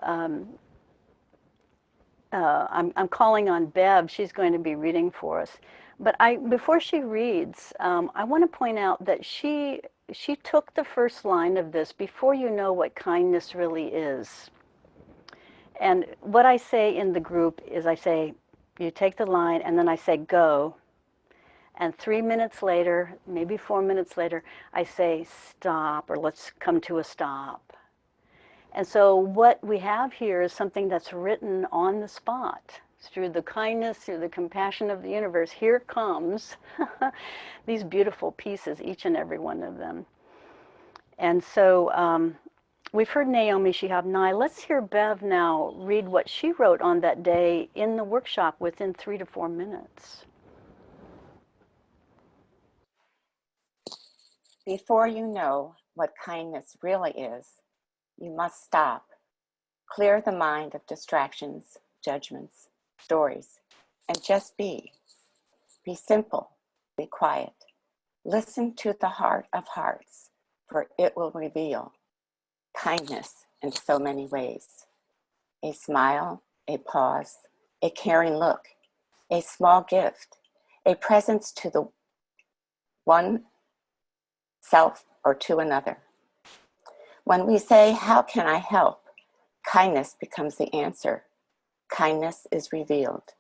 I'm calling on Bev. She's going to be reading for us. But before she reads, I want to point out that she took the first line of this, before you know what kindness really is. And what I say in the group is I say, you take the line, and then I say, go. And 3 minutes later, maybe 4 minutes later, I say, stop, or let's come to a stop. And so what we have here is something that's written on the spot. Through the kindness, through the compassion of the universe, here comes these beautiful pieces, each and every one of them. And so we've heard Naomi Shihab Nye. Let's hear Bev now read what she wrote on that day in the workshop within 3 to 4 minutes. Before you know what kindness really is, you must stop. Clear the mind of distractions, judgments, stories, and just be. Be simple, be quiet. Listen to the heart of hearts, for it will reveal kindness in so many ways. A smile, a pause, a caring look, a small gift, a presence to the one self or to another. When we say, how can I help? Kindness becomes the answer. Kindness is revealed.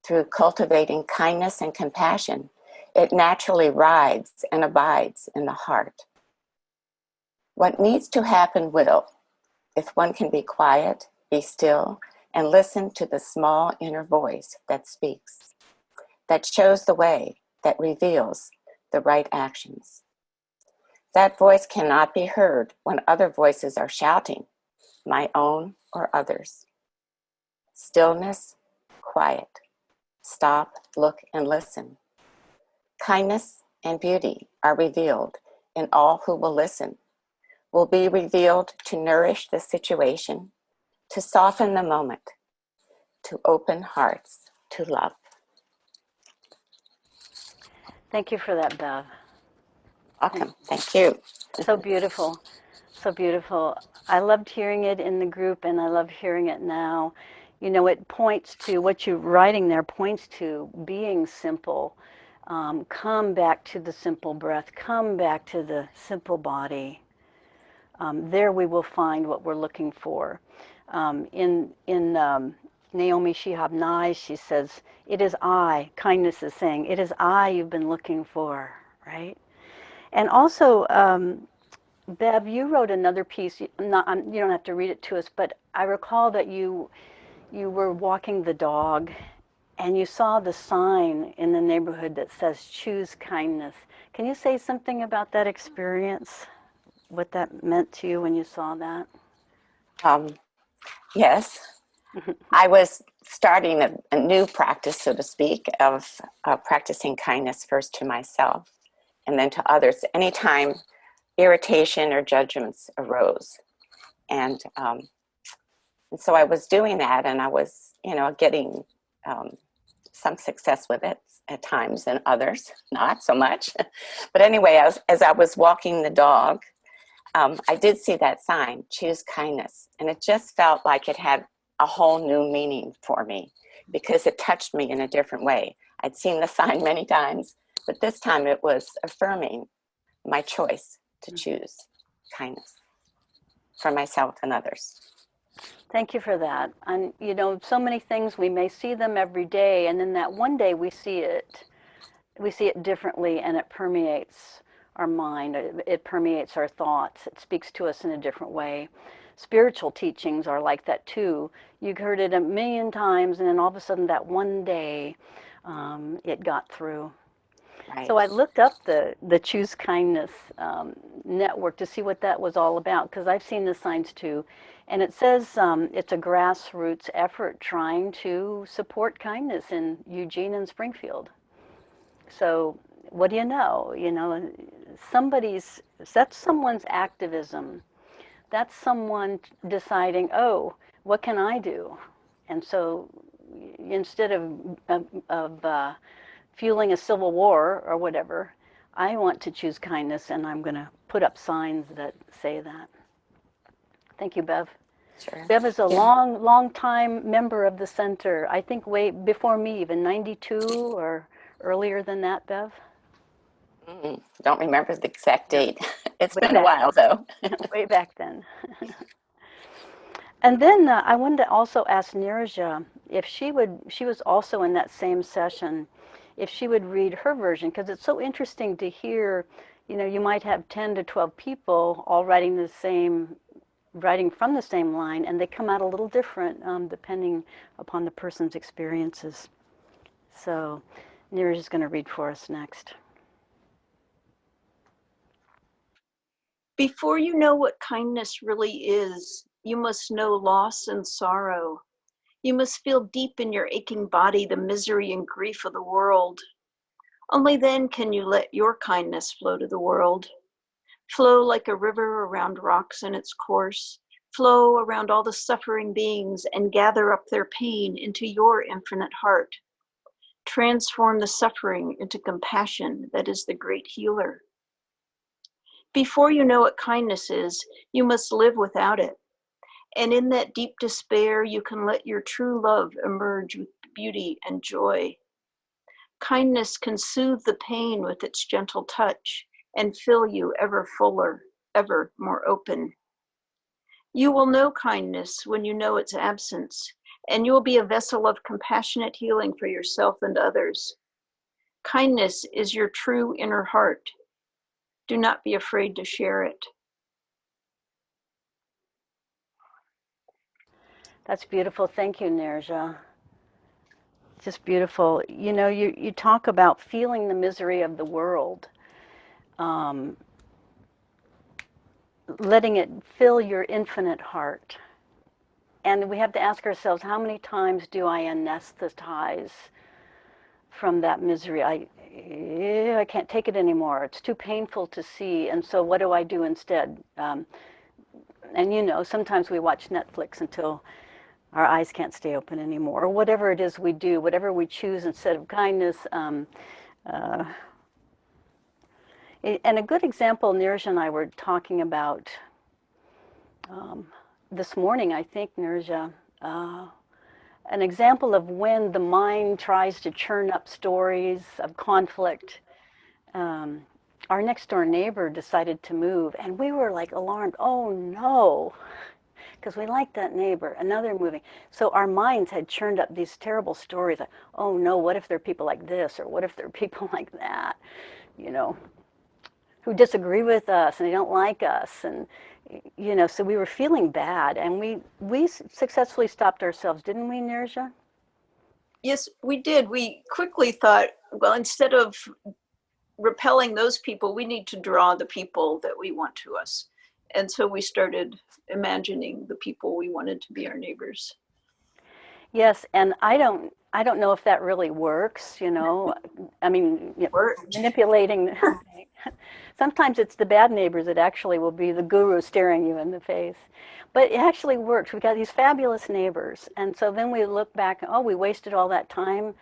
Through cultivating kindness and compassion, it naturally rides and abides in the heart. What needs to happen will, if one can be quiet, be still, and listen to the small inner voice that speaks, that shows the way, that reveals the right actions. That voice cannot be heard when other voices are shouting, my own or others. Stillness, quiet. Stop, look, and listen. Kindness and beauty are revealed in all who will listen, will be revealed to nourish the situation, to soften the moment, to open hearts to love. Thank you for that, Bev. Welcome. Thank you. So beautiful. So beautiful. I loved hearing it in the group, and I love hearing it now. You know, it points to what you're writing there, points to being simple. Come back to the simple breath. Come back to the simple body. There we will find what we're looking for. In Naomi Shihab Nye, she says, it is I, kindness is saying, it is I you've been looking for, right? And also, Bev, you wrote another piece. You don't have to read it to us, but I recall that you were walking the dog, and you saw the sign in the neighborhood that says "Choose kindness." Can you say something about that experience? What that meant to you when you saw that? Yes, I was starting a new practice, so to speak, of practicing kindness first to myself and then to others. Anytime irritation or judgments arose. And so I was doing that, and I was, getting some success with it at times, and others not so much. But anyway, as I was walking the dog, I did see that sign, choose kindness. And it just felt like it had a whole new meaning for me because it touched me in a different way. I'd seen the sign many times, but this time it was affirming my choice to choose kindness for myself and others. Thank you for that. And you know, so many things, we may see them every day, and then that one day we see it differently, and it permeates our mind, it permeates our thoughts, it speaks to us in a different way. Spiritual teachings are like that too. You've heard it a million times, and then all of a sudden that one day it got through. Right. So I looked up the Choose Kindness network to see what that was all about, because I've seen the signs too. And it says it's a grassroots effort trying to support kindness in Eugene and Springfield. So what do you know? You know, that's someone's activism. That's someone deciding, oh, what can I do? And so instead of fueling a civil war or whatever, I want to choose kindness, and I'm going to put up signs that say that. Thank you, Bev. Sure. Bev is a long time member of the center. I think way before me, even 92 or earlier than that, Bev. Don't remember the exact date. It's Way been a back while, though. way back then. And then I wanted to also ask Nirja if she was also in that same session, if she would read her version, because it's so interesting to hear, you know, you might have 10 to 12 people all writing from the same line, and they come out a little different depending upon the person's experiences. So Nirja is going to read for us next. Before you know what kindness really is, you must know loss and sorrow. You must feel deep in your aching body the misery and grief of the world. Only then can you let your kindness flow to the world. Flow like a river around rocks in its course. Flow around all the suffering beings and gather up their pain into your infinite heart. Transform the suffering into compassion that is the great healer. Before you know what kindness is, you must live without it. And in that deep despair, you can let your true love emerge with beauty and joy. Kindness can soothe the pain with its gentle touch and fill you ever fuller, ever more open. You will know kindness when you know its absence, and you will be a vessel of compassionate healing for yourself and others. Kindness is your true inner heart. Do not be afraid to share it. That's beautiful. Thank you, Nirja. Just beautiful. You know, you talk about feeling the misery of the world, um, letting it fill your infinite heart. And we have to ask ourselves, how many times do I anesthetize from that misery? I can't take it anymore. It's too painful to see. And so what do I do instead? And you know, sometimes we watch Netflix until our eyes can't stay open anymore, or whatever it is we do, whatever we choose instead of kindness. Uh, and a good example, Nirja and I were talking about this morning, I think, Nirja, an example of when the mind tries to churn up stories of conflict. Um, our next door neighbor decided to move, and we were like alarmed. Oh no, because we liked that neighbor, and now they're moving. So our minds had churned up these terrible stories like, oh no, what if there are people like this, or what if there are people like that, you know, who disagree with us and they don't like us, and you know, so we were feeling bad, and we successfully stopped ourselves, didn't we, Nirja? Yes, we did. We quickly thought, well, instead of repelling those people, we need to draw the people that we want to us. And so we started imagining the people we wanted to be our neighbors. Yes, and I don't know if that really works, you know. I mean, you know, Worked. manipulating. Sometimes it's the bad neighbors that actually will be the guru staring you in the face. But it actually works. We've got these fabulous neighbors. And so then we look back, oh, we wasted all that time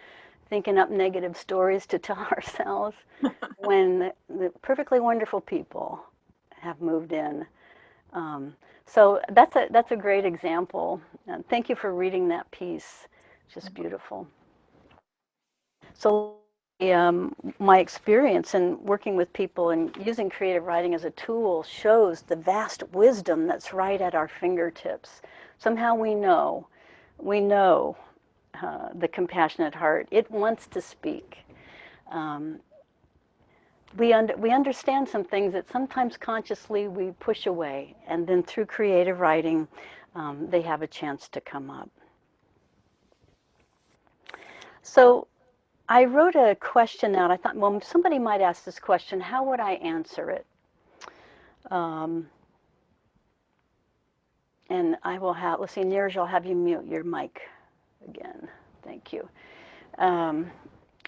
thinking up negative stories to tell ourselves when the perfectly wonderful people have moved in. So that's a great example. Thank you for reading that piece. It's just beautiful. So my experience in working with people and using creative writing as a tool shows the vast wisdom that's right at our fingertips. Somehow we know the compassionate heart. It wants to speak. Um, we understand some things that sometimes consciously we push away, and then through creative writing, they have a chance to come up. So I wrote a question out. I thought, well, somebody might ask this question. How would I answer it? And I will have, let's see, Neeraj, I'll have you mute your mic again. Thank you.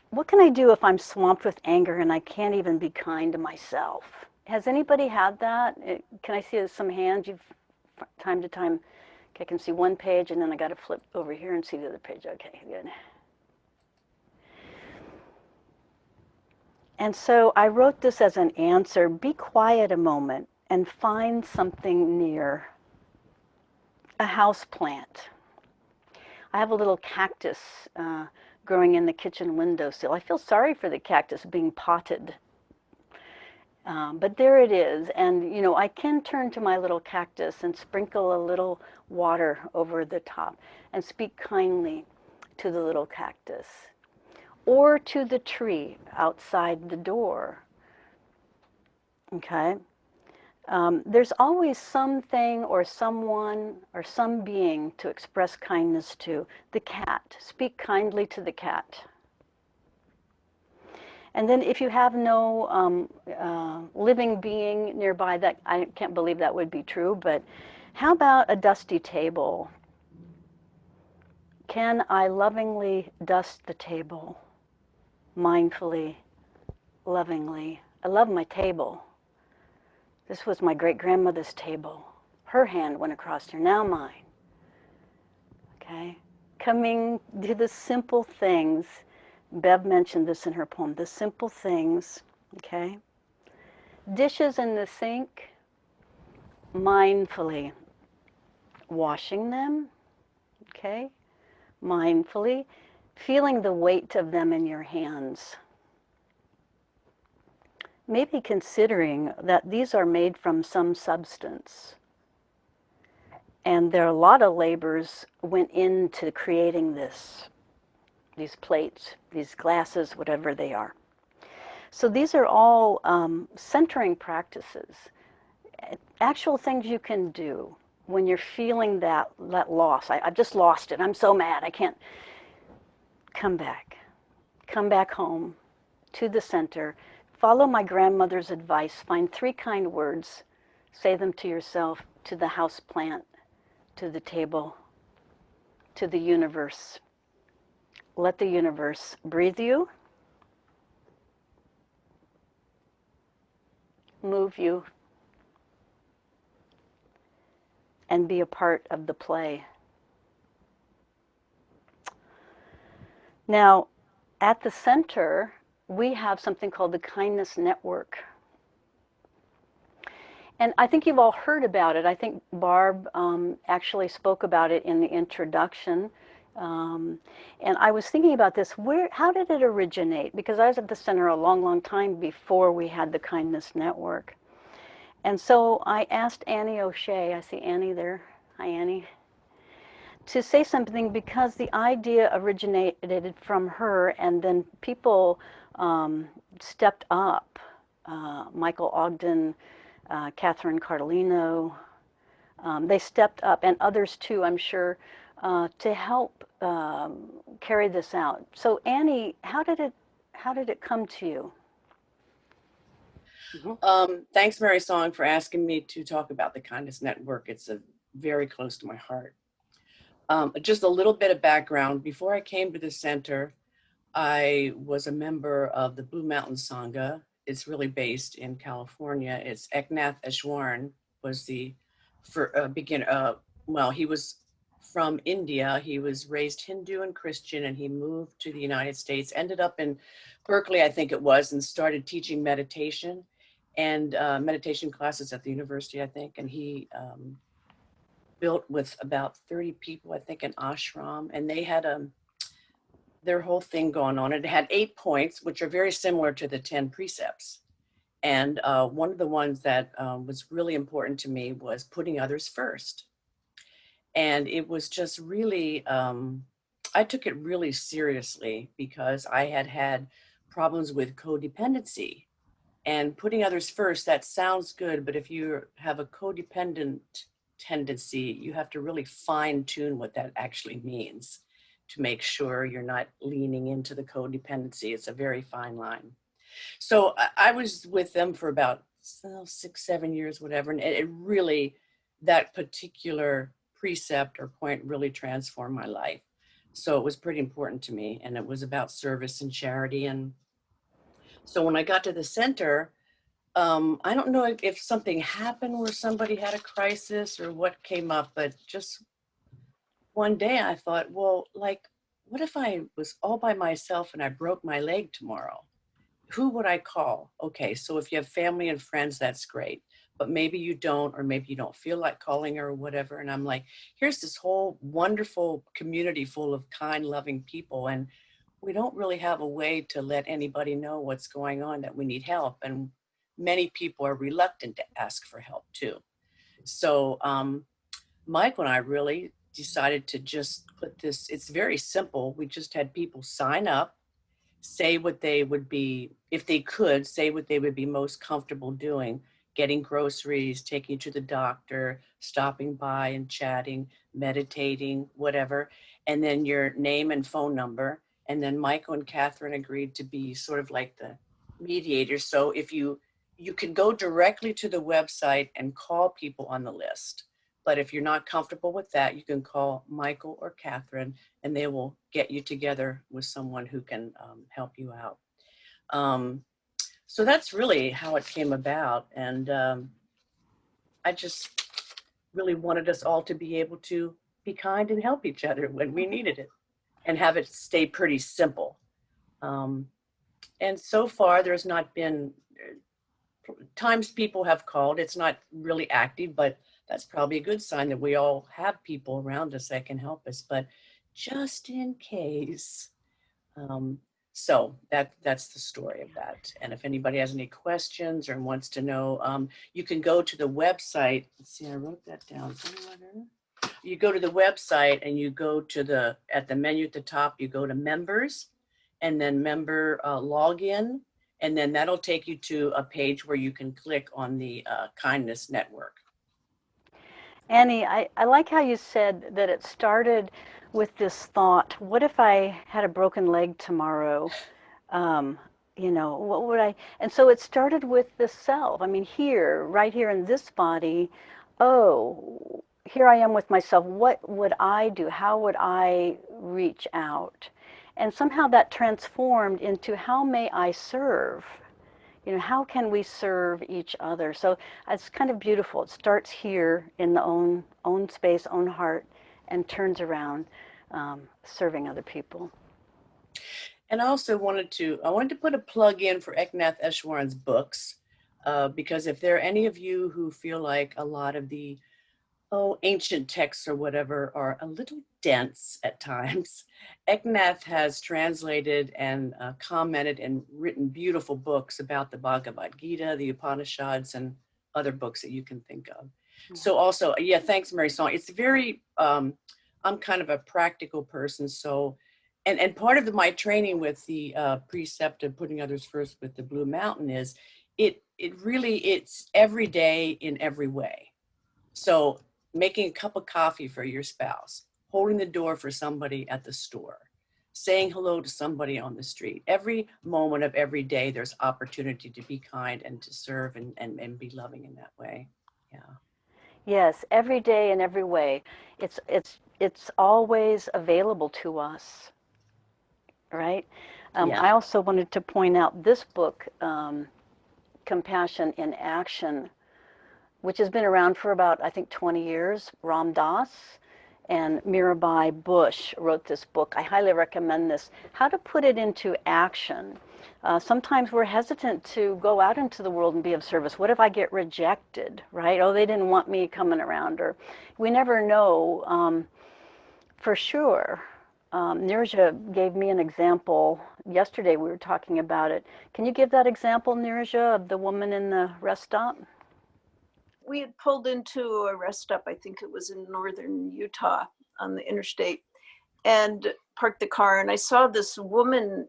What can I do if I'm swamped with anger and I can't even be kind to myself? Has anybody had that? Can I see some hands? You've, time to time, okay, I can see one page and then I got to flip over here and see the other page. Okay, good. And so I wrote this as an answer. Be quiet a moment and find something near. A house plant. I have a little cactus growing in the kitchen windowsill. I feel sorry for the cactus being potted. But there it is. And, you know, I can turn to my little cactus and sprinkle a little water over the top and speak kindly to the little cactus. Or to the tree outside the door. Okay? There's always something or someone or some being to express kindness to. The cat. Speak kindly to the cat. And then if you have no living being nearby, that I can't believe that would be true, but how about a dusty table? Can I lovingly dust the table? Mindfully, lovingly. I love my table. This was my great-grandmother's table. Her hand went across here, now mine. Okay? Coming to the simple things. Bev mentioned this in her poem, the simple things, okay? Dishes in the sink, mindfully washing them, okay? Mindfully feeling the weight of them in your hands. Maybe considering that these are made from some substance. And there are a lot of labors went into creating this, these plates, these glasses, whatever they are. So these are all centering practices, actual things you can do when you're feeling that loss. I've just lost it. I'm so mad. I can't. Come back home to the center. Follow my grandmother's advice. Find 3 kind words. Say them to yourself, to the house plant, to the table, to the universe. Let the universe breathe you, move you, and be a part of the play. Now, at the center, we have something called the Kindness Network. And I think you've all heard about it. I think Barb actually spoke about it in the introduction. And I was thinking about this, how did it originate? Because I was at the center a long, long time before we had the Kindness Network. And so I asked Annie O'Shea, I see Annie there, hi Annie, to say something because the idea originated from her and then people stepped up. Michael Ogden, Catherine Cardellino, they stepped up, and others too, I'm sure, to help carry this out. So Annie, how did it come to you? Thanks, Mary Song, for asking me to talk about the Kindness Network. It's very close to my heart. Just a little bit of background. Before I came to the center, I was a member of the Blue Mountain Sangha. It's really based in California. It's Eknath Easwaran was the beginner. Well, he was from India. He was raised Hindu and Christian, and he moved to the United States, ended up in Berkeley, I think it was, and started teaching meditation and meditation classes at the university, I think. And he built with about 30 people, I think, an ashram, and they had their whole thing going on. It had 8 points, which are very similar to the 10 precepts. And one of the ones that was really important to me was putting others first. And it was just really, I took it really seriously because I had had problems with codependency. And putting others first, that sounds good, but if you have a codependent tendency, you have to really fine tune what that actually means to make sure you're not leaning into the codependency. It's a very fine line. So I was with them for about 6, 7 years, whatever. And it really, that particular precept or point really transformed my life. So it was pretty important to me. And it was about service and charity. And so when I got to the center, I don't know if something happened where somebody had a crisis or what came up, but just one day I thought, well, like, what if I was all by myself and I broke my leg tomorrow? Who would I call? Okay, so if you have family and friends, that's great. But maybe you don't, or maybe you don't feel like calling or whatever. And I'm like, here's this whole wonderful community full of kind, loving people. And we don't really have a way to let anybody know what's going on, that we need help. And many people are reluctant to ask for help too. So Michael and I really decided to just put this, it's very simple. We just had people sign up, say what they would be, if they could, say what they would be most comfortable doing, getting groceries, taking you to the doctor, stopping by and chatting, meditating, whatever, and then your name and phone number. And then Michael and Catherine agreed to be sort of like the mediators. So if you can go directly to the website and call people on the list. But if you're not comfortable with that, you can call Michael or Catherine, and they will get you together with someone who can help you out. So that's really how it came about. And I just really wanted us all to be able to be kind and help each other when we needed it and have it stay pretty simple. And so far, there's not been times people have called. It's not really active, but that's probably a good sign that we all have people around us that can help us. But just in case. So that's the story of that. And if anybody has any questions or wants to know, you can go to the website. Let's see, I wrote that down somewhere. You go to the website and you go to at the menu at the top, you go to members and then member login. And then that'll take you to a page where you can click on the Kindness Network. Annie, I like how you said that it started with this thought, what if I had a broken leg tomorrow? What would I, and so it started with the self. I mean, right here in this body, oh, here I am with myself. What would I do? How would I reach out? And somehow that transformed into how may I serve? How can we serve each other? So it's kind of beautiful. It starts here in the own space, own heart, and turns around serving other people. And I also wanted to put a plug in for Eknath Easwaran's books, because if there are any of you who feel like a lot of the ancient texts or whatever are a little dense at times, Eknath has translated and commented and written beautiful books about the Bhagavad Gita, the Upanishads, and other books that you can think of. So also, yeah, thanks, Mary Song. It's very, I'm kind of a practical person, so, and part of my training with the precept of putting others first with the Blue Mountain is, it's every day in every way. So making a cup of coffee for your spouse, holding the door for somebody at the store, saying hello to somebody on the street. Every moment of every day, there's opportunity to be kind and to serve and be loving in that way. Yeah. Yes, every day in every way. It's always available to us, right? Yeah. I also wanted to point out this book, Compassion in Action, which has been around for about, I think, 20 years. Ram Dass and Mirabai Bush wrote this book. I highly recommend this. How to put it into action. Sometimes we're hesitant to go out into the world and be of service. What if I get rejected, right? Oh, they didn't want me coming around. Or we never know for sure Nirja gave me an example yesterday. We were talking about it. Can you give that example, Nirja, of the woman in the rest stop? We had pulled into a rest stop, I think it was in northern Utah on the interstate, and parked the car. And I saw this woman,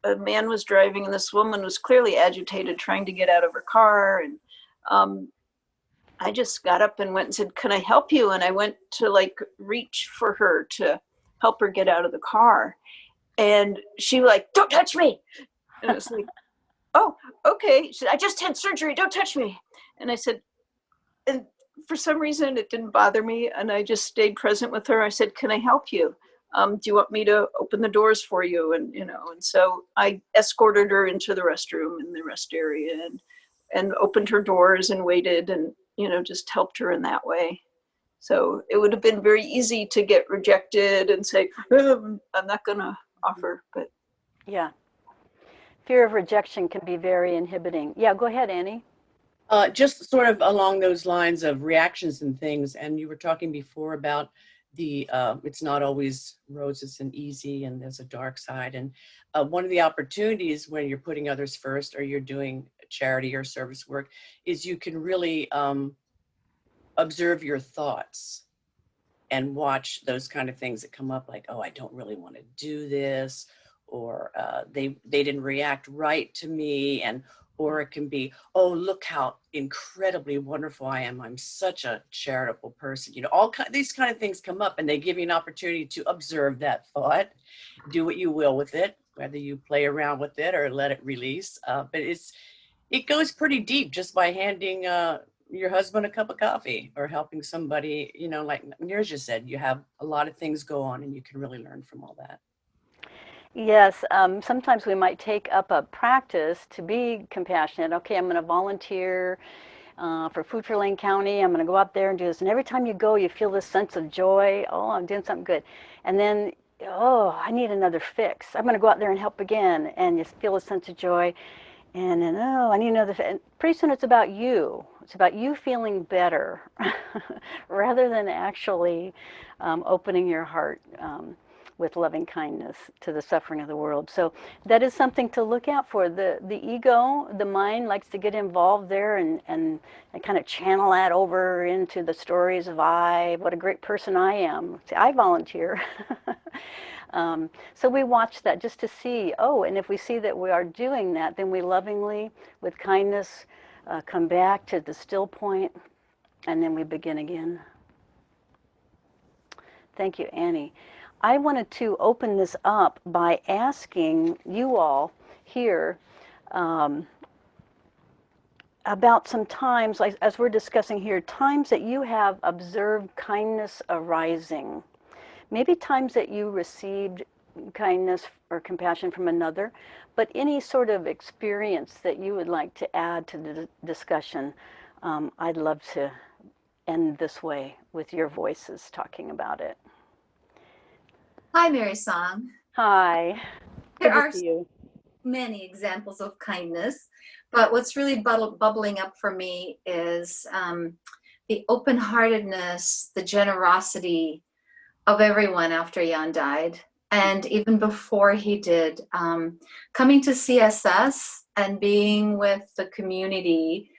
a man was driving, and this woman was clearly agitated, trying to get out of her car. And I just got up and went and said, "Can I help you?" And I went to like reach for her to help her get out of the car. And she was like, "Don't touch me." And it was like, "Oh, okay." She said, "I just had surgery. Don't touch me." And I said, and for some reason it didn't bother me. And I just stayed present with her. I said, "Can I help you? Do you want me to open the doors for you?" And, and so I escorted her into the restroom in the rest area and opened her doors and waited and, just helped her in that way. So it would have been very easy to get rejected and say, "I'm not going to offer," but. Yeah. Fear of rejection can be very inhibiting. Yeah, go ahead, Annie. Just sort of along those lines of reactions and things, and you were talking before about the it's not always roses and easy, and there's a dark side. And one of the opportunities when you're putting others first or you're doing charity or service work is you can really observe your thoughts and watch those kind of things that come up, like, oh, I don't really want to do this, or they didn't react right to me. And or it can be, oh, look how incredibly wonderful I am, I'm such a charitable person. These kind of things come up, and they give you an opportunity to observe that thought, do what you will with it, whether you play around with it or let it release. But it goes pretty deep just by handing your husband a cup of coffee or helping somebody, like Nirja said, you have a lot of things go on and you can really learn from all that. Yes, sometimes we might take up a practice to be compassionate. Okay, I'm going to volunteer for Food for Lane County. I'm going to go out there and do this. And every time you go, you feel this sense of joy. Oh, I'm doing something good. And then, oh, I need another fix. I'm going to go out there and help again. And you feel a sense of joy. And then, oh, I need another fix. And pretty soon it's about you. It's about you feeling better rather than actually opening your heart with loving kindness to the suffering of the world. So that is something to look out for. The ego, the mind likes to get involved there and kind of channel that over into the stories of what a great person I am. See, I volunteer. So we watch that just to see, and if we see that we are doing that, then we lovingly, with kindness, come back to the still point, and then we begin again. Thank you, Annie. I wanted to open this up by asking you all here about some times, like, as we're discussing here, times that you have observed kindness arising. Maybe times that you received kindness or compassion from another, but any sort of experience that you would like to add to the discussion. I'd love to end this way with your voices talking about it. Hi, Mary Song. Hi. There Good to are see you. many examples of kindness, but what's really bubbling up for me is the open-heartedness, the generosity of everyone after Jan died, and even before he did, coming to CSS and being with the community.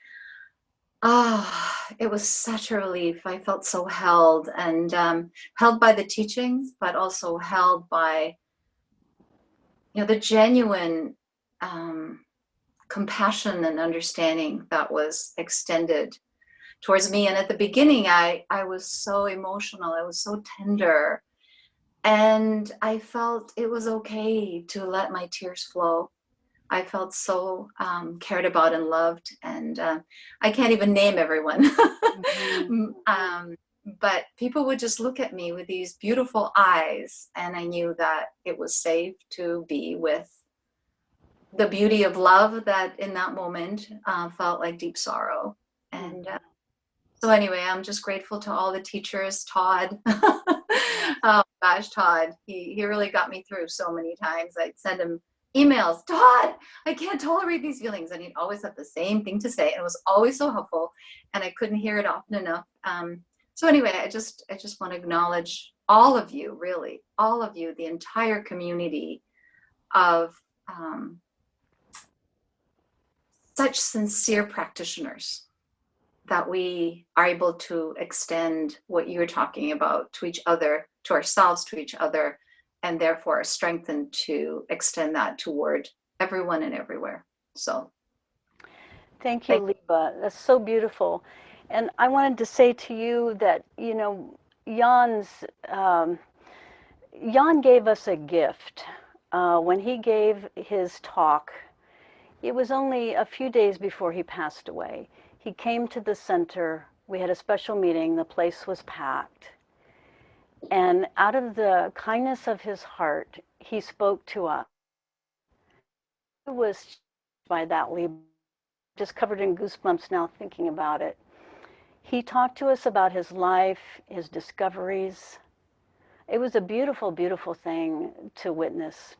It was such a relief. I felt so held, and held by the teachings, but also held by, the genuine compassion and understanding that was extended towards me. And at the beginning, I was so emotional. I was so tender, and I felt it was okay to let my tears flow. I felt so cared about and loved, and I can't even name everyone. But people would just look at me with these beautiful eyes, and I knew that it was safe to be with the beauty of love that in that moment felt like deep sorrow. And so anyway, I'm just grateful to all the teachers. Todd, oh gosh, Todd, he really got me through so many times. I'd send him emails, Todd, I can't tolerate these feelings, and he'd always have the same thing to say, and it was always so helpful, and I couldn't hear it often enough. So anyway, I just want to acknowledge all of you, really, all of you, the entire community of such sincere practitioners, that we are able to extend what you're talking about to each other, to ourselves, to each other, and therefore are strengthened to extend that toward everyone and everywhere. So Thank you, Liba. That's so beautiful. And I wanted to say to you that, you know, Jan gave us a gift. When he gave his talk, it was only a few days before he passed away. He came to the center. We had a special meeting. The place was packed. And out of the kindness of his heart, he spoke to us. It was by that, Liba. Just covered in goosebumps now thinking about it. He talked to us about his life, his discoveries. It was a beautiful, beautiful thing to witness.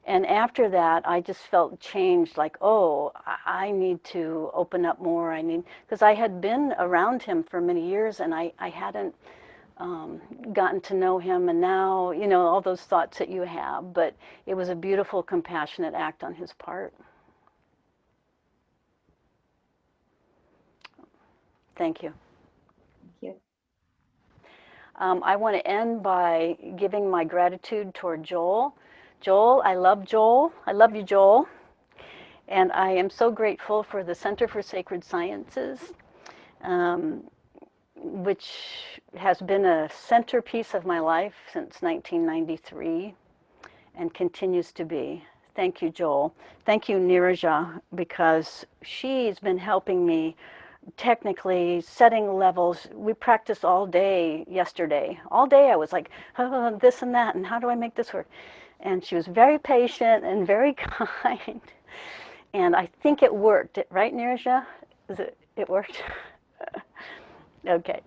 And after that, I just felt changed, like, oh, I need to open up more. Because I had been around him for many years and I hadn't gotten to know him. And now, you know, all those thoughts that you have. But it was a beautiful, compassionate act on his part. Thank you. thank you. I want to end by giving my gratitude toward Joel. Joel, I love Joel. I love you, Joel. And I am so grateful for the Center for Sacred Sciences, which has been a centerpiece of my life since 1993 and continues to be. Thank you, Joel. Thank you, Niraja, because she's been helping me technically setting levels. We practiced all day yesterday. All day I was like, oh, this and that, and how do I make this work? And she was very patient and very kind. And I think it worked, right, Nirja? It worked? Okay.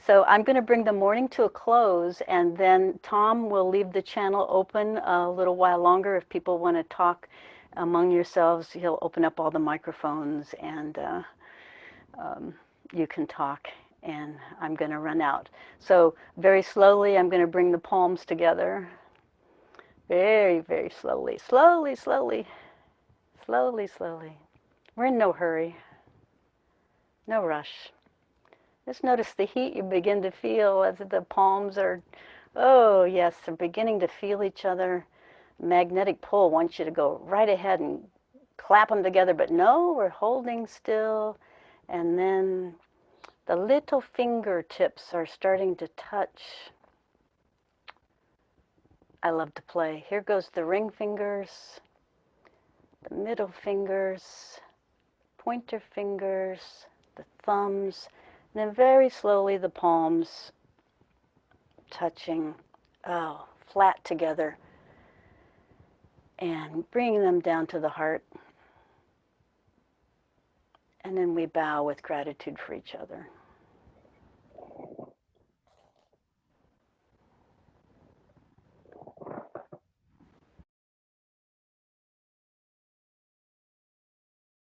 So I'm going to bring the morning to a close, and then Tom will leave the channel open a little while longer. If people want to talk among yourselves, he'll open up all the microphones, and you can talk, and I'm going to run out. So very slowly, I'm going to bring the palms together. Very, very slowly. Slowly, slowly. Slowly, slowly. We're in no hurry. No rush. Just notice the heat you begin to feel as the palms are, oh yes, they're beginning to feel each other. Magnetic pull wants you to go right ahead and clap them together, but no, we're holding still. And then the little fingertips are starting to touch. I love to play. Here goes the ring fingers, the middle fingers, pointer fingers, the thumbs, and then very slowly the palms touching, oh, flat together, and bringing them down to the heart. And then we bow with gratitude for each other.